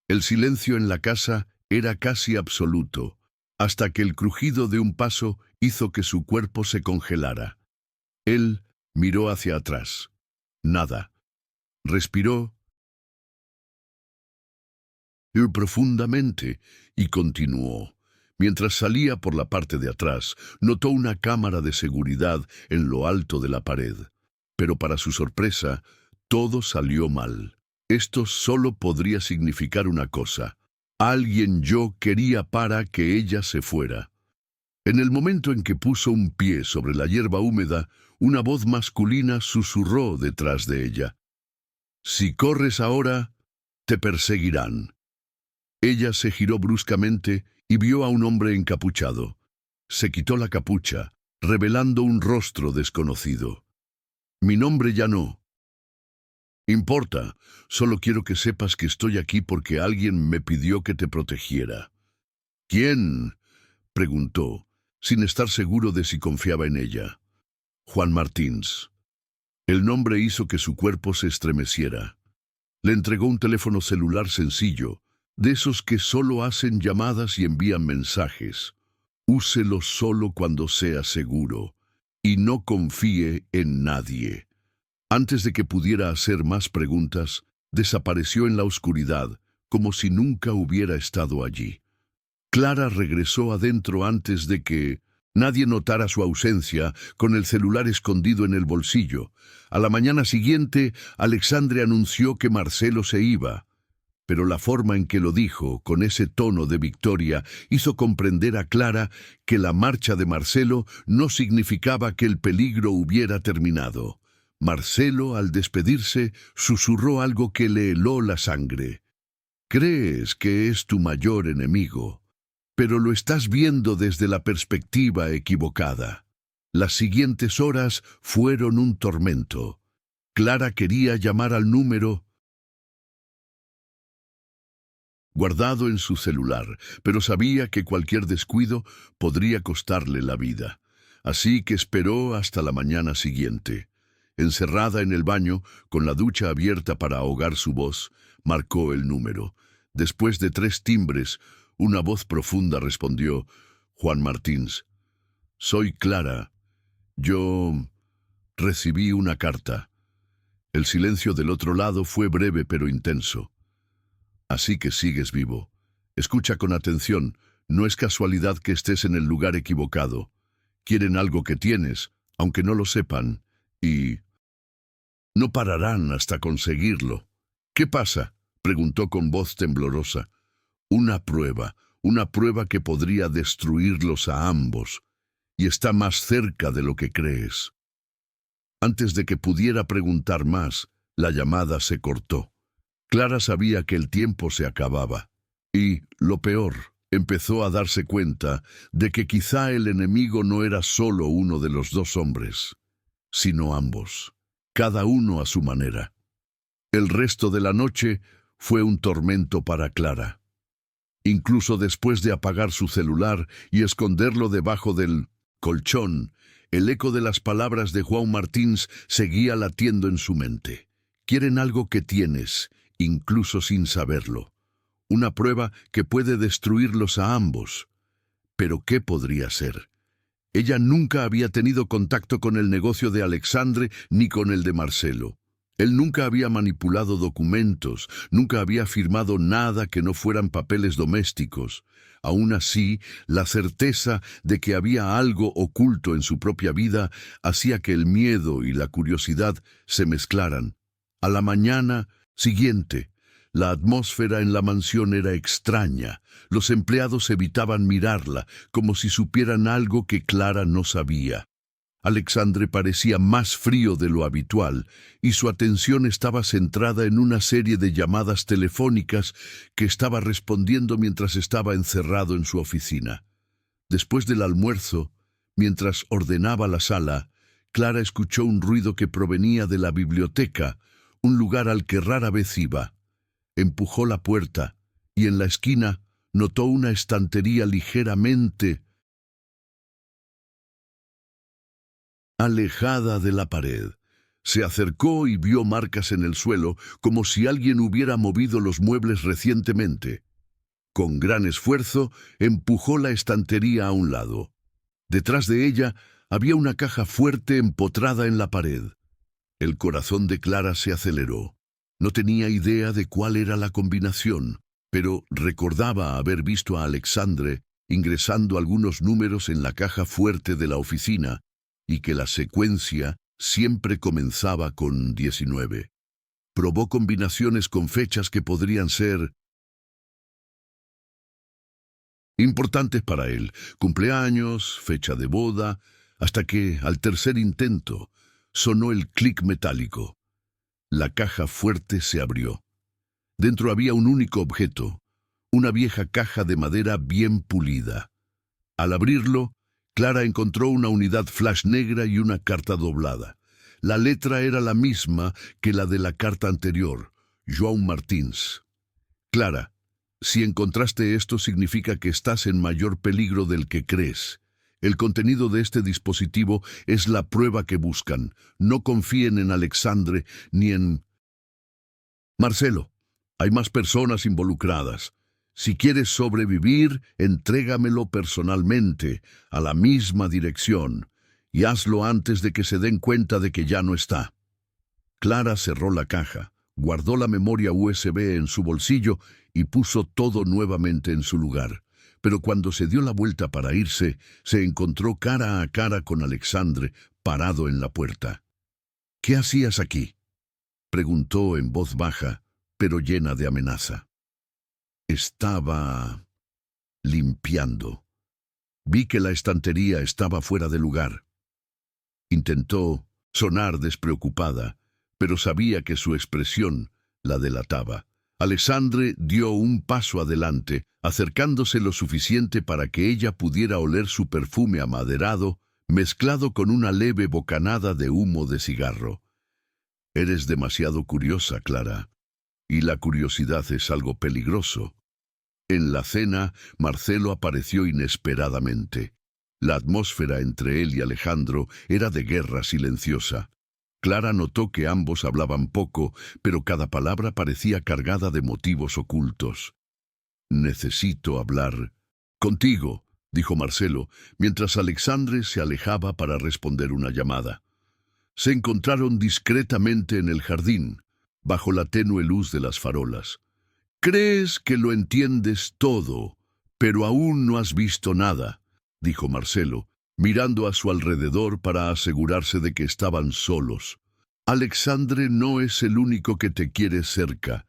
El silencio en la casa era casi absoluto, hasta que el crujido de un paso hizo que su cuerpo se congelara. Él miró hacia atrás. Nada. Respiró profundamente y continuó. Mientras salía por la parte de atrás, notó una cámara de seguridad en lo alto de la pared. Pero para su sorpresa, todo salió mal. Esto solo podría significar una cosa. Alguien quería para que ella se fuera. En el momento en que puso un pie sobre la hierba húmeda, una voz masculina susurró detrás de ella. «Si corres ahora, te perseguirán». Ella se giró bruscamente y vio a un hombre encapuchado. Se quitó la capucha, revelando un rostro desconocido. «Mi nombre ya no importa, solo quiero que sepas que estoy aquí porque alguien me pidió que te protegiera». «¿Quién?», preguntó, sin estar seguro de si confiaba en ella. «Juan Martins». El nombre hizo que su cuerpo se estremeciera. Le entregó un teléfono celular sencillo, de esos que solo hacen llamadas y envían mensajes. Úselo solo cuando sea seguro y no confíe en nadie. Antes de que pudiera hacer más preguntas, desapareció en la oscuridad, como si nunca hubiera estado allí. Clara regresó adentro antes de que nadie notara su ausencia, con el celular escondido en el bolsillo. A la mañana siguiente, Alexandre anunció que Marcelo se iba, pero la forma en que lo dijo, con ese tono de victoria, hizo comprender a Clara que la marcha de Marcelo no significaba que el peligro hubiera terminado. Marcelo, al despedirse, susurró algo que le heló la sangre. «Crees que es tu mayor enemigo, pero lo estás viendo desde la perspectiva equivocada». Las siguientes horas fueron un tormento. Clara quería llamar al número guardado en su celular, pero sabía que cualquier descuido podría costarle la vida. Así que esperó hasta la mañana siguiente. Encerrada en el baño, con la ducha abierta para ahogar su voz, marcó el número. Después de 3 timbres, una voz profunda respondió: «Juan Martins, soy Clara. Yo recibí una carta». El silencio del otro lado fue breve pero intenso. «Así que sigues vivo. Escucha con atención. No es casualidad que estés en el lugar equivocado. Quieren algo que tienes, aunque no lo sepan, y no pararán hasta conseguirlo». «¿Qué pasa?», preguntó con voz temblorosa. Una prueba que podría destruirlos a ambos, y está más cerca de lo que crees». Antes de que pudiera preguntar más, la llamada se cortó. Clara sabía que el tiempo se acababa. Y, lo peor, empezó a darse cuenta de que quizá el enemigo no era solo uno de los 2 hombres, sino ambos, cada uno a su manera. El resto de la noche fue un tormento para Clara. Incluso después de apagar su celular y esconderlo debajo del colchón, el eco de las palabras de Juan Martins seguía latiendo en su mente. «Quieren algo que tienes, incluso sin saberlo. Una prueba que puede destruirlos a ambos». ¿Pero qué podría ser? Ella nunca había tenido contacto con el negocio de Alexandre ni con el de Marcelo. Él nunca había manipulado documentos, nunca había firmado nada que no fueran papeles domésticos. Aún así, la certeza de que había algo oculto en su propia vida hacía que el miedo y la curiosidad se mezclaran. A la mañana siguiente, la atmósfera en la mansión era extraña. Los empleados evitaban mirarla, como si supieran algo que Clara no sabía. Alexandre parecía más frío de lo habitual, y su atención estaba centrada en una serie de llamadas telefónicas que estaba respondiendo mientras estaba encerrado en su oficina. Después del almuerzo, mientras ordenaba la sala, Clara escuchó un ruido que provenía de la biblioteca, un lugar al que rara vez iba. Empujó la puerta, y en la esquina notó una estantería ligeramente alejada de la pared. Se acercó y vio marcas en el suelo, como si alguien hubiera movido los muebles recientemente. Con gran esfuerzo, empujó la estantería a un lado. Detrás de ella había una caja fuerte empotrada en la pared. El corazón de Clara se aceleró. No tenía idea de cuál era la combinación, pero recordaba haber visto a Alexandre ingresando algunos números en la caja fuerte de la oficina, y que la secuencia siempre comenzaba con 19. Probó combinaciones con fechas que podrían ser importantes para él: cumpleaños, fecha de boda, hasta que, al tercer intento, sonó el clic metálico. La caja fuerte se abrió. Dentro había un único objeto, una vieja caja de madera bien pulida. Al abrirlo, Clara encontró una unidad flash negra y una carta doblada. La letra era la misma que la de la carta anterior: João Martins. «Clara, si encontraste esto, significa que estás en mayor peligro del que crees. El contenido de este dispositivo es la prueba que buscan. No confíen en Alexandre ni en Marcelo. Hay más personas involucradas. Si quieres sobrevivir, entrégamelo personalmente, a la misma dirección, y hazlo antes de que se den cuenta de que ya no está. Clara cerró la caja, guardó la memoria USB en su bolsillo y puso todo nuevamente en su lugar. Pero cuando se dio la vuelta para irse, se encontró cara a cara con Alexandre, parado en la puerta. «¿Qué hacías aquí?», preguntó en voz baja, pero llena de amenaza. «Estaba limpiando. Vi que la estantería estaba fuera de lugar». Intentó sonar despreocupada, pero sabía que su expresión la delataba. Alexandre dio un paso adelante, acercándose lo suficiente para que ella pudiera oler su perfume amaderado, mezclado con una leve bocanada de humo de cigarro. «Eres demasiado curiosa, Clara, y la curiosidad es algo peligroso». En la cena, Marcelo apareció inesperadamente. La atmósfera entre él y Alejandro era de guerra silenciosa. Clara notó que ambos hablaban poco, pero cada palabra parecía cargada de motivos ocultos. «Necesito hablar contigo», dijo Marcelo, mientras Alexandre se alejaba para responder una llamada. Se encontraron discretamente en el jardín, bajo la tenue luz de las farolas. «Crees que lo entiendes todo, pero aún no has visto nada», dijo Marcelo, mirando a su alrededor para asegurarse de que estaban solos. «Alexandre no es el único que te quiere cerca.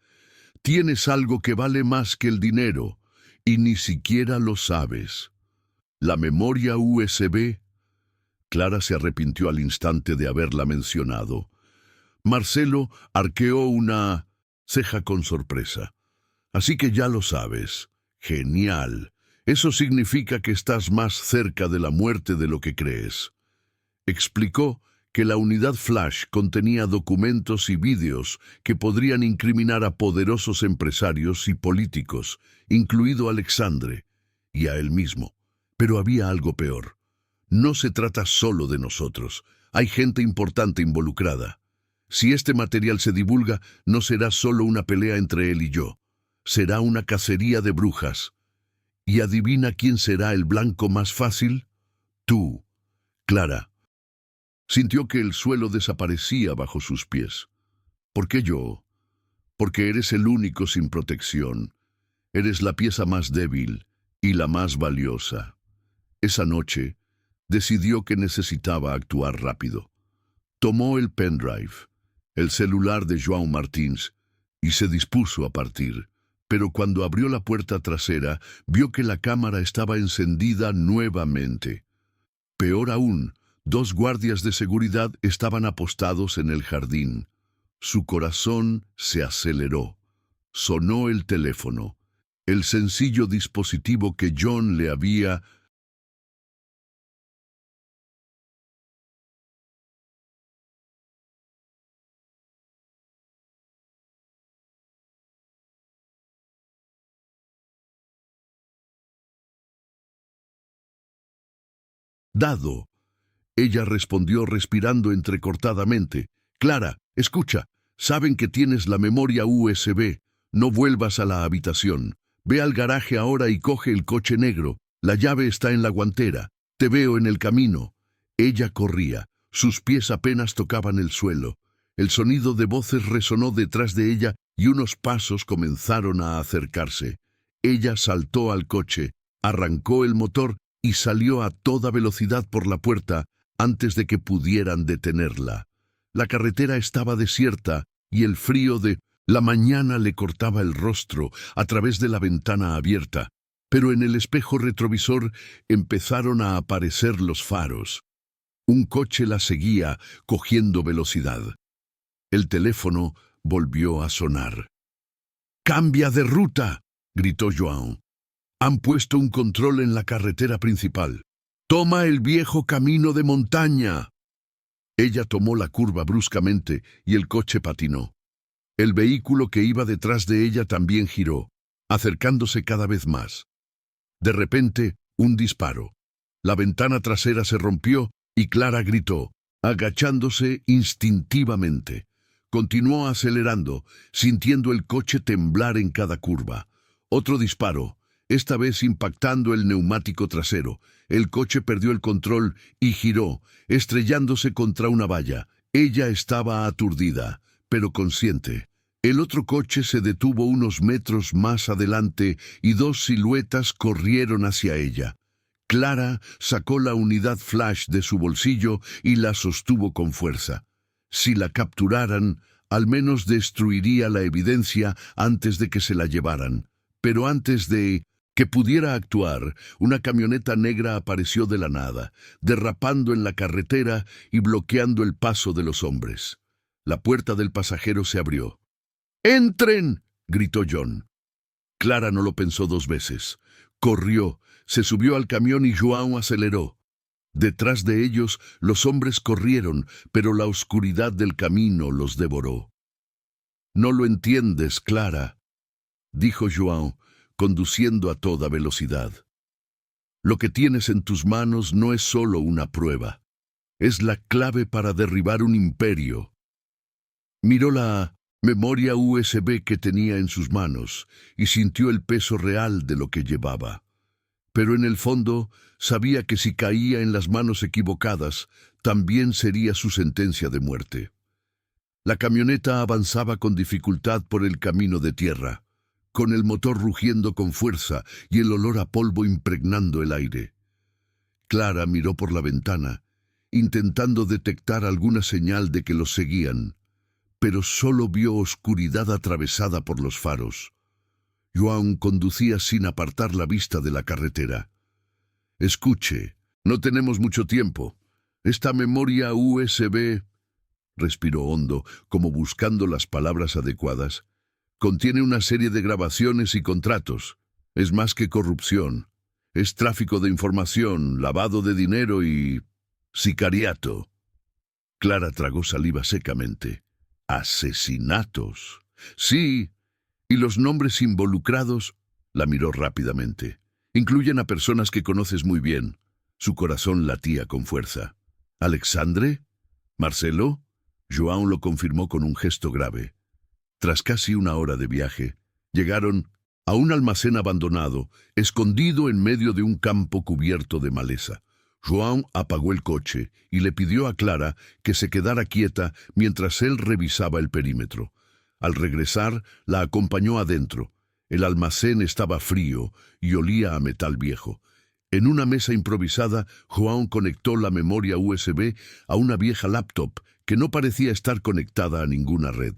Tienes algo que vale más que el dinero, y ni siquiera lo sabes. La memoria USB». Clara se arrepintió al instante de haberla mencionado. Marcelo arqueó una ceja con sorpresa. «Así que ya lo sabes. Genial. Eso significa que estás más cerca de la muerte de lo que crees». Explicó que la unidad flash contenía documentos y vídeos que podrían incriminar a poderosos empresarios y políticos, incluido Alexandre, y a él mismo. Pero había algo peor. No se trata solo de nosotros. Hay gente importante involucrada. Si este material se divulga, no será solo una pelea entre él y yo. Será una cacería de brujas. ¿Y adivina quién será el blanco más fácil? Tú, Clara. Sintió que el suelo desaparecía bajo sus pies. ¿Por qué yo? Porque eres el único sin protección. Eres la pieza más débil y la más valiosa. Esa noche, decidió que necesitaba actuar rápido. Tomó el pendrive, el celular de João Martins, y se dispuso a partir. Pero cuando abrió la puerta trasera, vio que la cámara estaba encendida nuevamente. Peor aún, 2 guardias de seguridad estaban apostados en el jardín. Su corazón se aceleró. Sonó el teléfono, el sencillo dispositivo que John le había dado. Ella respondió respirando entrecortadamente. «Clara, escucha, saben que tienes la memoria USB. No vuelvas a la habitación. Ve al garaje ahora y coge el coche negro. La llave está en la guantera. Te veo en el camino». Ella corría. Sus pies apenas tocaban el suelo. El sonido de voces resonó detrás de ella y unos pasos comenzaron a acercarse. Ella saltó al coche, arrancó el motor y salió a toda velocidad por la puerta antes de que pudieran detenerla. La carretera estaba desierta y el frío de la mañana le cortaba el rostro a través de la ventana abierta, pero en el espejo retrovisor empezaron a aparecer los faros. Un coche la seguía, cogiendo velocidad. El teléfono volvió a sonar. «¡Cambia de ruta!», gritó João. «Han puesto un control en la carretera principal. Toma el viejo camino de montaña». Ella tomó la curva bruscamente y el coche patinó. El vehículo que iba detrás de ella también giró, acercándose cada vez más. De repente, un disparo. La ventana trasera se rompió y Clara gritó, agachándose instintivamente. Continuó acelerando, sintiendo el coche temblar en cada curva. Otro disparo, esta vez impactando el neumático trasero. El coche perdió el control y giró, estrellándose contra una valla. Ella estaba aturdida, pero consciente. El otro coche se detuvo unos metros más adelante y dos siluetas corrieron hacia ella. Clara sacó la unidad flash de su bolsillo y la sostuvo con fuerza. Si la capturaran, al menos destruiría la evidencia antes de que se la llevaran. Pero antes de que pudiera actuar, una camioneta negra apareció de la nada, derrapando en la carretera y bloqueando el paso de los hombres. La puerta del pasajero se abrió. ¡Entren!, gritó John. Clara no lo pensó dos veces. Corrió, se subió al camión y João aceleró. Detrás de ellos, los hombres corrieron, pero la oscuridad del camino los devoró. «No lo entiendes, Clara», dijo João, conduciendo a toda velocidad. «Lo que tienes en tus manos no es solo una prueba. Es la clave para derribar un imperio». Miró la memoria USB que tenía en sus manos y sintió el peso real de lo que llevaba. Pero en el fondo sabía que si caía en las manos equivocadas, también sería su sentencia de muerte. La camioneta avanzaba con dificultad por el camino de tierra, con el motor rugiendo con fuerza y el olor a polvo impregnando el aire. Clara miró por la ventana, intentando detectar alguna señal de que los seguían, pero solo vio oscuridad atravesada por los faros. João conducía sin apartar la vista de la carretera. «Escuche, no tenemos mucho tiempo. Esta memoria USB», respiró hondo, como buscando las palabras adecuadas, «contiene una serie de grabaciones y contratos. Es más que corrupción. Es tráfico de información, lavado de dinero y sicariato». Clara tragó saliva secamente. «¿Asesinatos?» «Sí. ¿Y los nombres involucrados?», la miró rápidamente. «Incluyen a personas que conoces muy bien». Su corazón latía con fuerza. «¿Alexandre? ¿Marcelo?» João lo confirmó con un gesto grave. Tras casi una hora de viaje, llegaron a un almacén abandonado, escondido en medio de un campo cubierto de maleza. João apagó el coche y le pidió a Clara que se quedara quieta mientras él revisaba el perímetro. Al regresar, la acompañó adentro. El almacén estaba frío y olía a metal viejo. En una mesa improvisada, João conectó la memoria USB a una vieja laptop que no parecía estar conectada a ninguna red.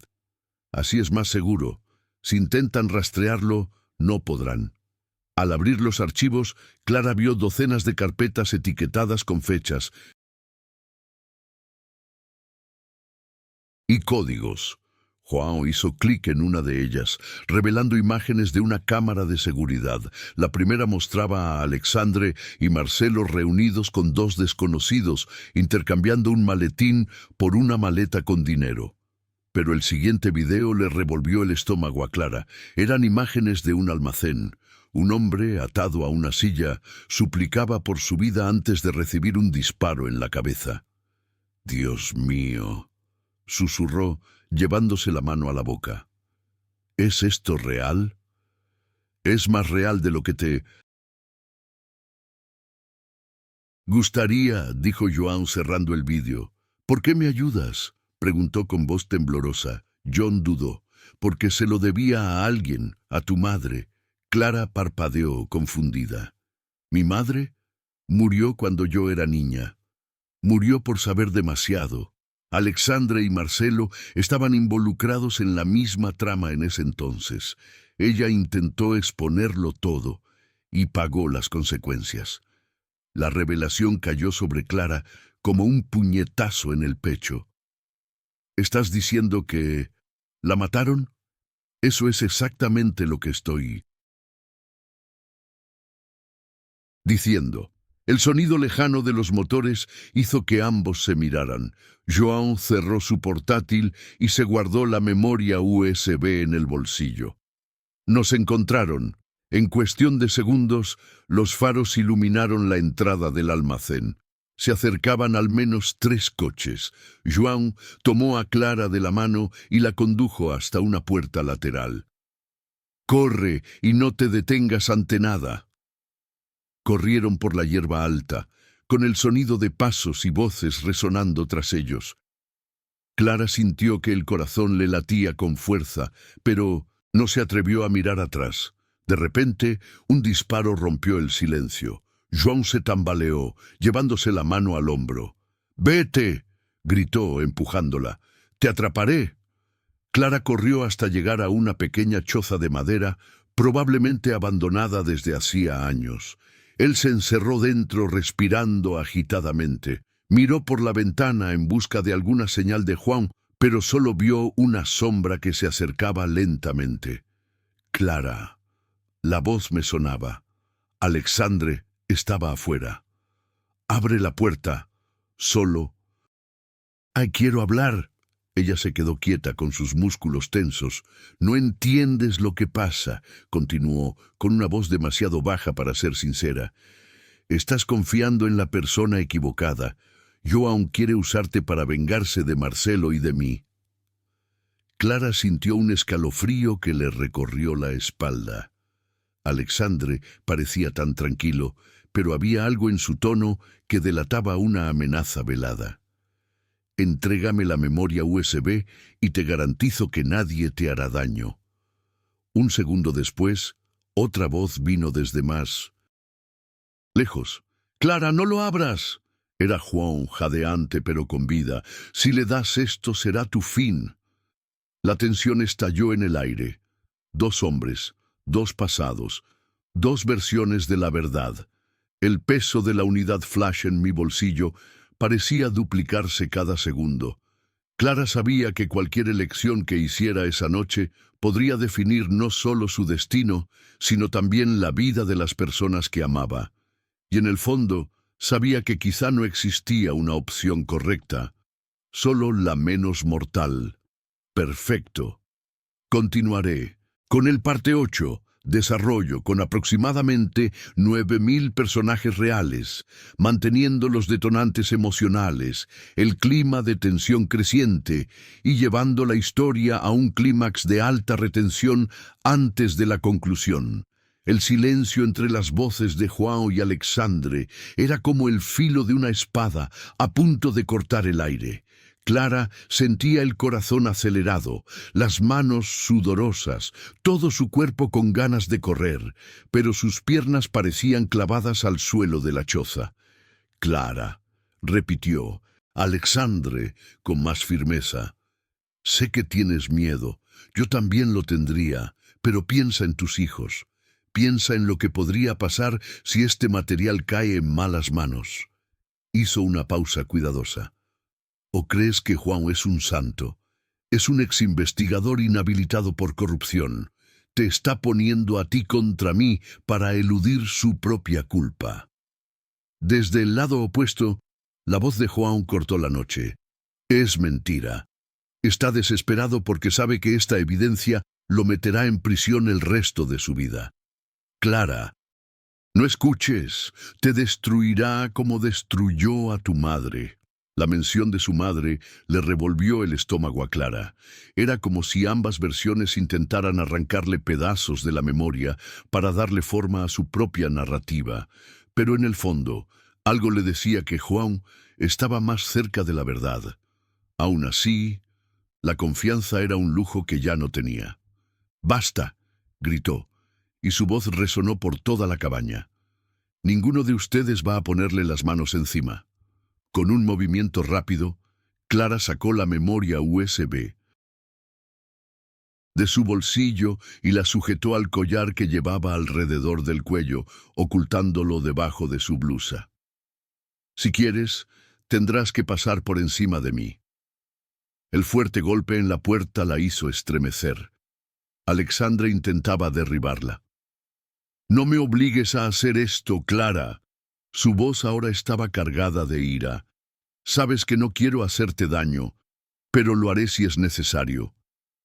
«Así es más seguro. Si intentan rastrearlo, no podrán». Al abrir los archivos, Clara vio docenas de carpetas etiquetadas con fechas y códigos. João hizo clic en una de ellas, revelando imágenes de una cámara de seguridad. La primera mostraba a Alexandre y Marcelo reunidos con dos desconocidos, intercambiando un maletín por una maleta con dinero. Pero el siguiente video le revolvió el estómago a Clara. Eran imágenes de un almacén. Un hombre, atado a una silla, suplicaba por su vida antes de recibir un disparo en la cabeza. «Dios mío», susurró, llevándose la mano a la boca. «¿Es esto real? Es más real de lo que te gustaría», dijo João cerrando el vídeo. «¿Por qué me ayudas?», preguntó con voz temblorosa. John dudó. «Porque se lo debía a alguien, a tu madre». Clara parpadeó, confundida. «¿Mi madre? Murió cuando yo era niña. Murió por saber demasiado. Alexandre y Marcelo estaban involucrados en la misma trama en ese entonces. Ella intentó exponerlo todo y pagó las consecuencias». La revelación cayó sobre Clara como un puñetazo en el pecho. «¿Estás diciendo que la mataron?» «Eso es exactamente lo que estoy diciendo». El sonido lejano de los motores hizo que ambos se miraran. João cerró su portátil y se guardó la memoria USB en el bolsillo. Nos encontraron. En cuestión de segundos, los faros iluminaron la entrada del almacén. Se acercaban al menos 3 coches. João tomó a Clara de la mano y la condujo hasta una puerta lateral. Corre y no te detengas ante nada. Corrieron por la hierba alta, con el sonido de pasos y voces resonando tras ellos. Clara sintió que el corazón le latía con fuerza, pero no se atrevió a mirar atrás. De repente, un disparo rompió el silencio. João se tambaleó, llevándose la mano al hombro. «¡Vete!», gritó, empujándola. «¡Te atraparé!». Clara corrió hasta llegar a una pequeña choza de madera, probablemente abandonada desde hacía años. Él se encerró dentro, respirando agitadamente. Miró por la ventana en busca de alguna señal de João, pero solo vio una sombra que se acercaba lentamente. «Clara». La voz me sonaba. Alexandre estaba afuera. «Abre la puerta». Solo. «Ay, quiero hablar». Ella se quedó quieta con sus músculos tensos. «No entiendes lo que pasa», continuó, con una voz demasiado baja para ser sincera. «Estás confiando en la persona equivocada. João quiere usarte para vengarse de Marcelo y de mí». Clara sintió un escalofrío que le recorrió la espalda. Alexandre parecía tan tranquilo, pero había algo en su tono que delataba una amenaza velada. «Entrégame la memoria USB y te garantizo que nadie te hará daño». Un segundo después, otra voz vino desde más lejos. «Clara, no lo abras». Era João, jadeante pero con vida. «Si le das esto, será tu fin». La tensión estalló en el aire. Dos hombres, dos pasados, dos versiones de la verdad. El peso de la unidad flash en mi bolsillo parecía duplicarse cada segundo. Clara sabía que cualquier elección que hiciera esa noche podría definir no solo su destino, sino también la vida de las personas que amaba. Y en el fondo, sabía que quizá no existía una opción correcta, solo la menos mortal. Perfecto. Continuaré. Con el parte 8, desarrollo con aproximadamente 9.000 personajes reales, manteniendo los detonantes emocionales, el clima de tensión creciente y llevando la historia a un clímax de alta retención antes de la conclusión. El silencio entre las voces de João y Alexandre era como el filo de una espada a punto de cortar el aire. Clara sentía el corazón acelerado, las manos sudorosas, todo su cuerpo con ganas de correr, pero sus piernas parecían clavadas al suelo de la choza. «Clara», repitió Alexandre con más firmeza. «Sé que tienes miedo, yo también lo tendría, pero piensa en tus hijos. Piensa en lo que podría pasar si este material cae en malas manos». Hizo una pausa cuidadosa. ¿O crees que João es un santo? Es un exinvestigador inhabilitado por corrupción. Te está poniendo a ti contra mí para eludir su propia culpa. Desde el lado opuesto, la voz de João cortó la noche. Es mentira. Está desesperado porque sabe que esta evidencia lo meterá en prisión el resto de su vida. Clara, no escuches, te destruirá como destruyó a tu madre. La mención de su madre le revolvió el estómago a Clara. Era como si ambas versiones intentaran arrancarle pedazos de la memoria para darle forma a su propia narrativa. Pero en el fondo, algo le decía que João estaba más cerca de la verdad. Aún así, la confianza era un lujo que ya no tenía. «¡Basta!», gritó, y su voz resonó por toda la cabaña. «Ninguno de ustedes va a ponerle las manos encima». Con un movimiento rápido, Clara sacó la memoria USB de su bolsillo y la sujetó al collar que llevaba alrededor del cuello, ocultándolo debajo de su blusa. «Si quieres, tendrás que pasar por encima de mí». El fuerte golpe en la puerta la hizo estremecer. Alexandre intentaba derribarla. «No me obligues a hacer esto, Clara». Su voz ahora estaba cargada de ira. «Sabes que no quiero hacerte daño, pero lo haré si es necesario».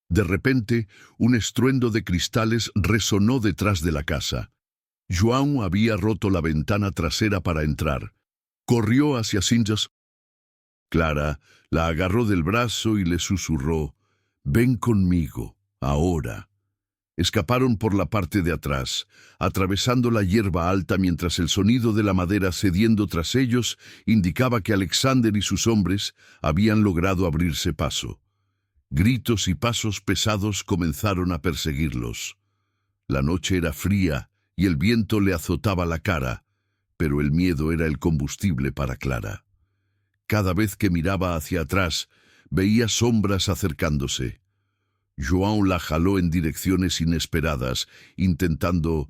De repente, un estruendo de cristales resonó detrás de la casa. João había roto la ventana trasera para entrar. Corrió hacia Cinjas. Clara la agarró del brazo y le susurró: «Ven conmigo, ahora». Escaparon por la parte de atrás, atravesando la hierba alta mientras el sonido de la madera cediendo tras ellos indicaba que Alexander y sus hombres habían logrado abrirse paso. Gritos y pasos pesados comenzaron a perseguirlos. La noche era fría y el viento le azotaba la cara, pero el miedo era el combustible para Clara. Cada vez que miraba hacia atrás, veía sombras acercándose. João la jaló en direcciones inesperadas, intentando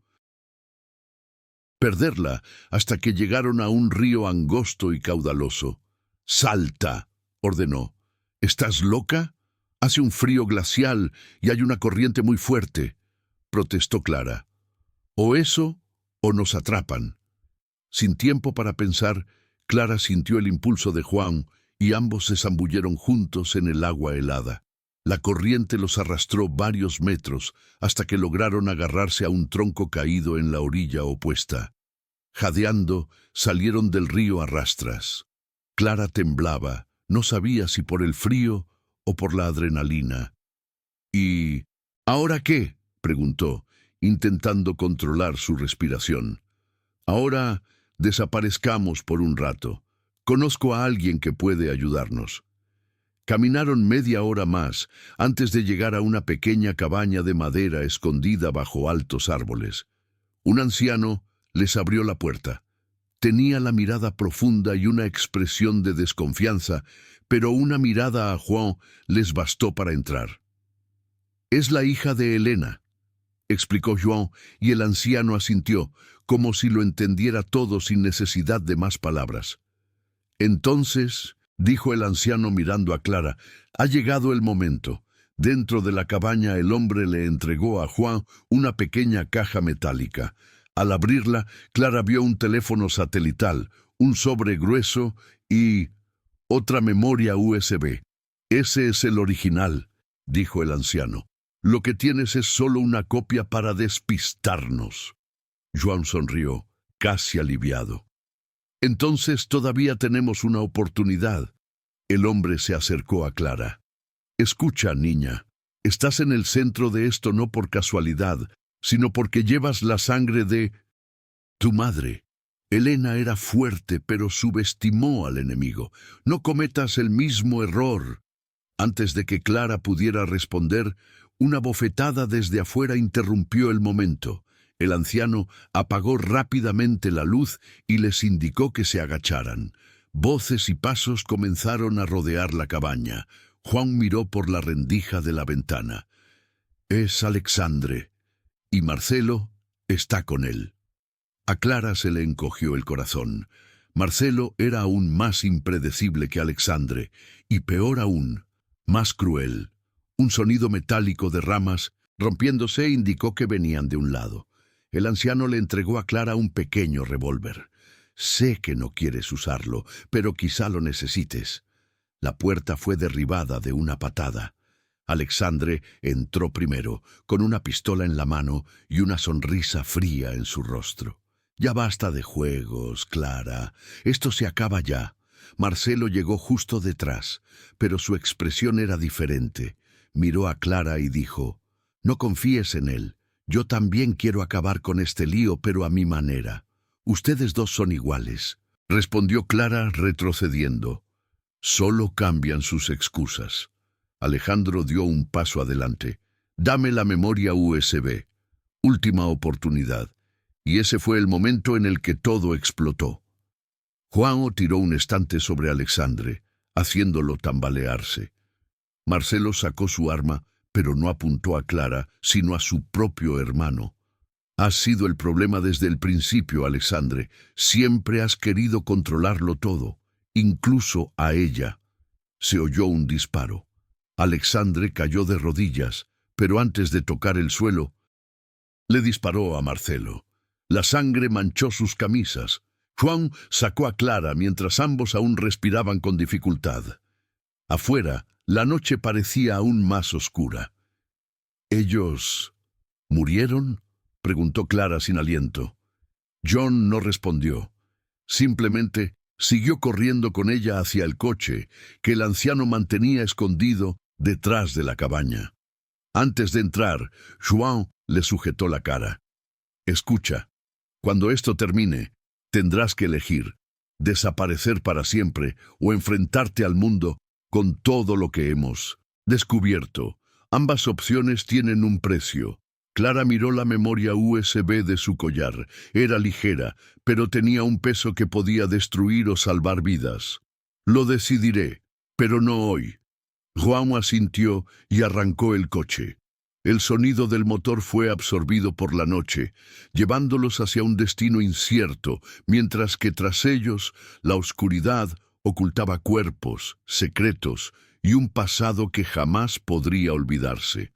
perderla hasta que llegaron a un río angosto y caudaloso. «¡Salta!», ordenó. «¿Estás loca? Hace un frío glacial y hay una corriente muy fuerte», protestó Clara. «O eso, o nos atrapan». Sin tiempo para pensar, Clara sintió el impulso de João y ambos se zambulleron juntos en el agua helada. La corriente los arrastró varios metros hasta que lograron agarrarse a un tronco caído en la orilla opuesta. Jadeando, salieron del río a rastras. Clara temblaba, no sabía si por el frío o por la adrenalina. «¿Y ahora qué?», preguntó, intentando controlar su respiración. «Ahora desaparezcamos por un rato. Conozco a alguien que puede ayudarnos». Caminaron media hora más antes de llegar a una pequeña cabaña de madera escondida bajo altos árboles. Un anciano les abrió la puerta. Tenía la mirada profunda y una expresión de desconfianza, pero una mirada a João les bastó para entrar. «Es la hija de Helena», explicó João, y el anciano asintió, como si lo entendiera todo sin necesidad de más palabras. «Entonces», dijo el anciano mirando a Clara, «ha llegado el momento». Dentro de la cabaña el hombre le entregó a João una pequeña caja metálica. Al abrirla, Clara vio un teléfono satelital, un sobre grueso y otra memoria USB. «Ese es el original», dijo el anciano. «Lo que tienes es solo una copia para despistarnos». João sonrió, casi aliviado. «Entonces todavía tenemos una oportunidad». El hombre se acercó a Clara. «Escucha, niña, estás en el centro de esto no por casualidad, sino porque llevas la sangre de tu madre. Helena era fuerte, pero subestimó al enemigo. No cometas el mismo error». Antes de que Clara pudiera responder, una bofetada desde afuera interrumpió el momento. El anciano apagó rápidamente la luz y les indicó que se agacharan. Voces y pasos comenzaron a rodear la cabaña. João miró por la rendija de la ventana. «Es Alexandre, y Marcelo está con él». A Clara se le encogió el corazón. Marcelo era aún más impredecible que Alexandre, y peor aún, más cruel. Un sonido metálico de ramas, rompiéndose, indicó que venían de un lado. El anciano le entregó a Clara un pequeño revólver. «Sé que no quieres usarlo, pero quizá lo necesites». La puerta fue derribada de una patada. Alexandre entró primero, con una pistola en la mano y una sonrisa fría en su rostro. «Ya basta de juegos, Clara. Esto se acaba ya». Marcelo llegó justo detrás, pero su expresión era diferente. Miró a Clara y dijo: «No confíes en él. Yo también quiero acabar con este lío, pero a mi manera». «Ustedes dos son iguales», respondió Clara retrocediendo. «Solo cambian sus excusas». Alejandro dio un paso adelante. «Dame la memoria USB. Última oportunidad». Y ese fue el momento en el que todo explotó. João tiró un estante sobre Alexandre, haciéndolo tambalearse. Marcelo sacó su arma, pero no apuntó a Clara, sino a su propio hermano. «Has sido el problema desde el principio, Alexandre. Siempre has querido controlarlo todo, incluso a ella». Se oyó un disparo. Alexandre cayó de rodillas, pero antes de tocar el suelo, le disparó a Marcelo. La sangre manchó sus camisas. João sacó a Clara mientras ambos aún respiraban con dificultad. Afuera, la noche parecía aún más oscura. «¿Ellos murieron?», preguntó Clara sin aliento. John no respondió. Simplemente siguió corriendo con ella hacia el coche que el anciano mantenía escondido detrás de la cabaña. Antes de entrar, João le sujetó la cara. Escucha, cuando esto termine, tendrás que elegir, desaparecer para siempre o enfrentarte al mundo con todo lo que hemos descubierto. Ambas opciones tienen un precio. Clara miró la memoria USB de su collar. Era ligera, pero tenía un peso que podía destruir o salvar vidas. Lo decidiré, pero no hoy. João asintió y arrancó el coche. El sonido del motor fue absorbido por la noche, llevándolos hacia un destino incierto, mientras que tras ellos la oscuridad ocultaba cuerpos, secretos y un pasado que jamás podría olvidarse.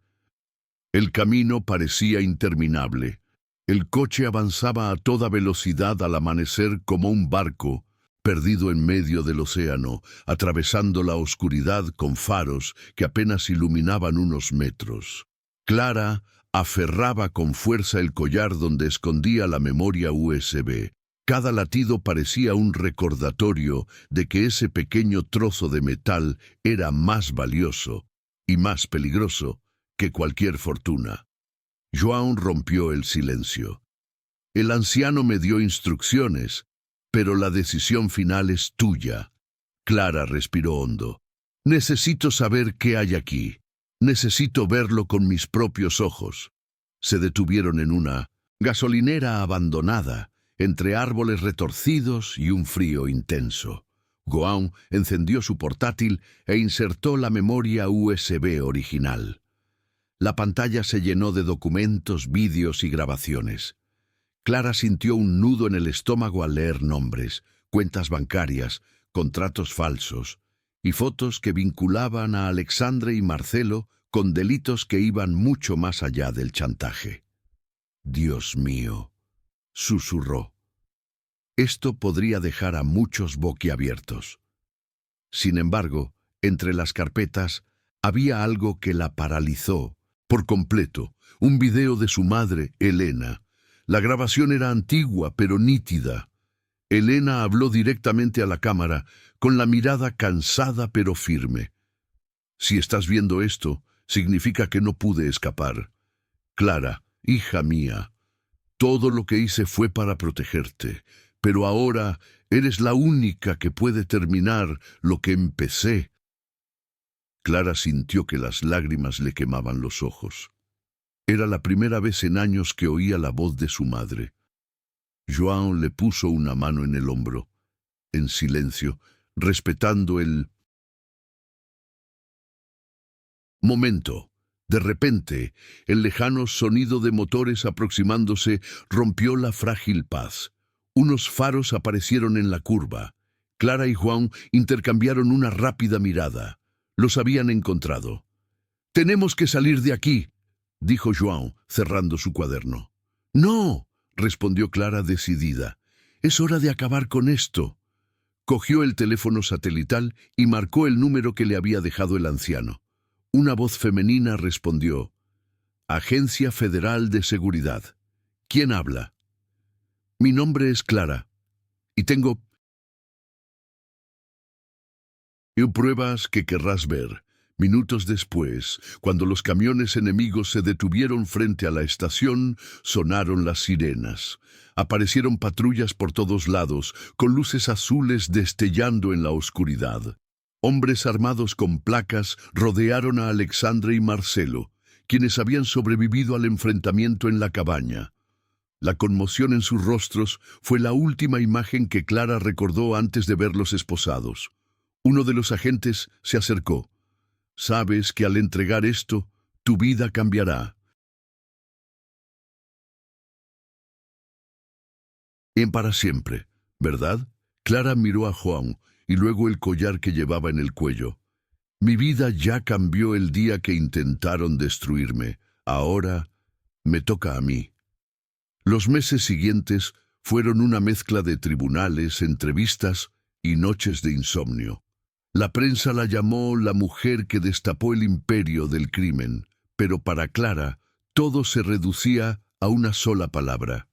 El camino parecía interminable. El coche avanzaba a toda velocidad al amanecer como un barco perdido en medio del océano, atravesando la oscuridad con faros que apenas iluminaban unos metros. Clara aferraba con fuerza el collar donde escondía la memoria USB. Cada latido parecía un recordatorio de que ese pequeño trozo de metal era más valioso y más peligroso que cualquier fortuna. João rompió el silencio. El anciano me dio instrucciones, pero la decisión final es tuya. Clara respiró hondo. Necesito saber qué hay aquí. Necesito verlo con mis propios ojos. Se detuvieron en una gasolinera abandonada, entre árboles retorcidos y un frío intenso. João encendió su portátil e insertó la memoria USB original. La pantalla se llenó de documentos, vídeos y grabaciones. Clara sintió un nudo en el estómago al leer nombres, cuentas bancarias, contratos falsos y fotos que vinculaban a Alexandre y Marcelo con delitos que iban mucho más allá del chantaje. «Dios mío», susurró. Esto podría dejar a muchos boquiabiertos. Sin embargo, entre las carpetas había algo que la paralizó por completo, un video de su madre, Elena. La grabación era antigua, pero nítida. Elena habló directamente a la cámara, con la mirada cansada pero firme. «Si estás viendo esto, significa que no pude escapar. Clara, hija mía, todo lo que hice fue para protegerte, pero ahora eres la única que puede terminar lo que empecé». Clara sintió que las lágrimas le quemaban los ojos. Era la primera vez en años que oía la voz de su madre. João le puso una mano en el hombro, en silencio, respetando el momento. De repente, el lejano sonido de motores aproximándose rompió la frágil paz. Unos faros aparecieron en la curva. Clara y João intercambiaron una rápida mirada. Los habían encontrado. «Tenemos que salir de aquí», dijo João, cerrando su cuaderno. «No», respondió Clara decidida. «Es hora de acabar con esto». Cogió el teléfono satelital y marcó el número que le había dejado el anciano. Una voz femenina respondió: «Agencia Federal de Seguridad. ¿Quién habla?» «Mi nombre es Clara y tengo pruebas que querrás ver». Minutos después, cuando los camiones enemigos se detuvieron frente a la estación, sonaron las sirenas. Aparecieron patrullas por todos lados, con luces azules destellando en la oscuridad. Hombres armados con placas rodearon a Alexandre y Marcelo, quienes habían sobrevivido al enfrentamiento en la cabaña. La conmoción en sus rostros fue la última imagen que Clara recordó antes de verlos esposados. Uno de los agentes se acercó. «Sabes que al entregar esto, tu vida cambiará». «En para siempre, ¿verdad?». Clara miró a João y luego el collar que llevaba en el cuello. «Mi vida ya cambió el día que intentaron destruirme. Ahora me toca a mí». Los meses siguientes fueron una mezcla de tribunales, entrevistas y noches de insomnio. La prensa la llamó la mujer que destapó el imperio del crimen, pero para Clara todo se reducía a una sola palabra: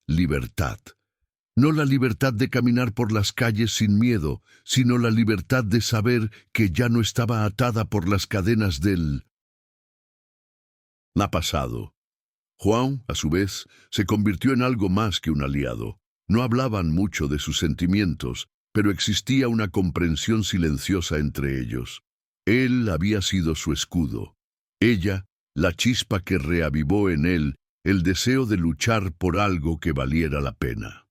libertad. No la libertad de caminar por las calles sin miedo, sino la libertad de saber que ya no estaba atada por las cadenas del Ha pasado. Juan, a su vez, se convirtió en algo más que un aliado. No hablaban mucho de sus sentimientos, pero existía una comprensión silenciosa entre ellos. Él había sido su escudo. Ella, la chispa que reavivó en él el deseo de luchar por algo que valiera la pena.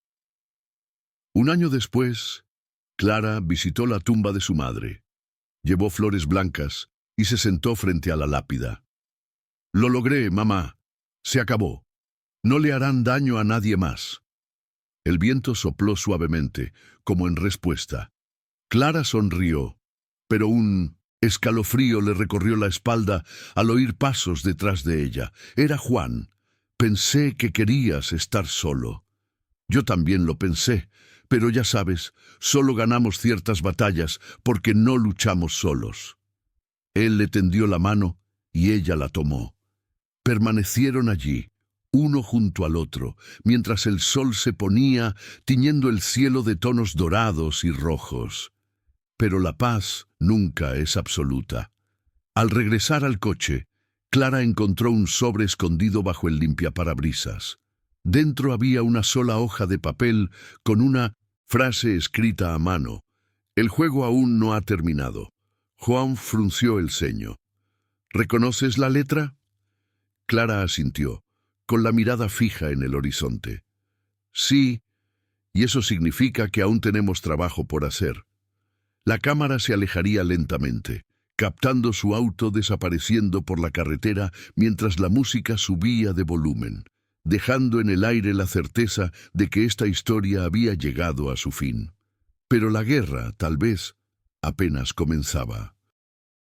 Un año después, Clara visitó la tumba de su madre. Llevó flores blancas y se sentó frente a la lápida. «Lo logré, mamá. Se acabó. No le harán daño a nadie más». El viento sopló suavemente, como en respuesta. Clara sonrió, pero un escalofrío le recorrió la espalda al oír pasos detrás de ella. Era Juan. «Pensé que querías estar solo». «Yo también lo pensé, pero ya sabes, solo ganamos ciertas batallas porque no luchamos solos». Él le tendió la mano y ella la tomó. Permanecieron allí, uno junto al otro, mientras el sol se ponía, tiñendo el cielo de tonos dorados y rojos. Pero la paz nunca es absoluta. Al regresar al coche, Clara encontró un sobre escondido bajo el limpiaparabrisas. Dentro había una sola hoja de papel con una frase escrita a mano. «El juego aún no ha terminado». Juan frunció el ceño. «¿Reconoces la letra?» Clara asintió, con la mirada fija en el horizonte. «Sí, y eso significa que aún tenemos trabajo por hacer». La cámara se alejaría lentamente, captando su auto desapareciendo por la carretera mientras la música subía de volumen, dejando en el aire la certeza de que esta historia había llegado a su fin. Pero la guerra, tal vez, apenas comenzaba.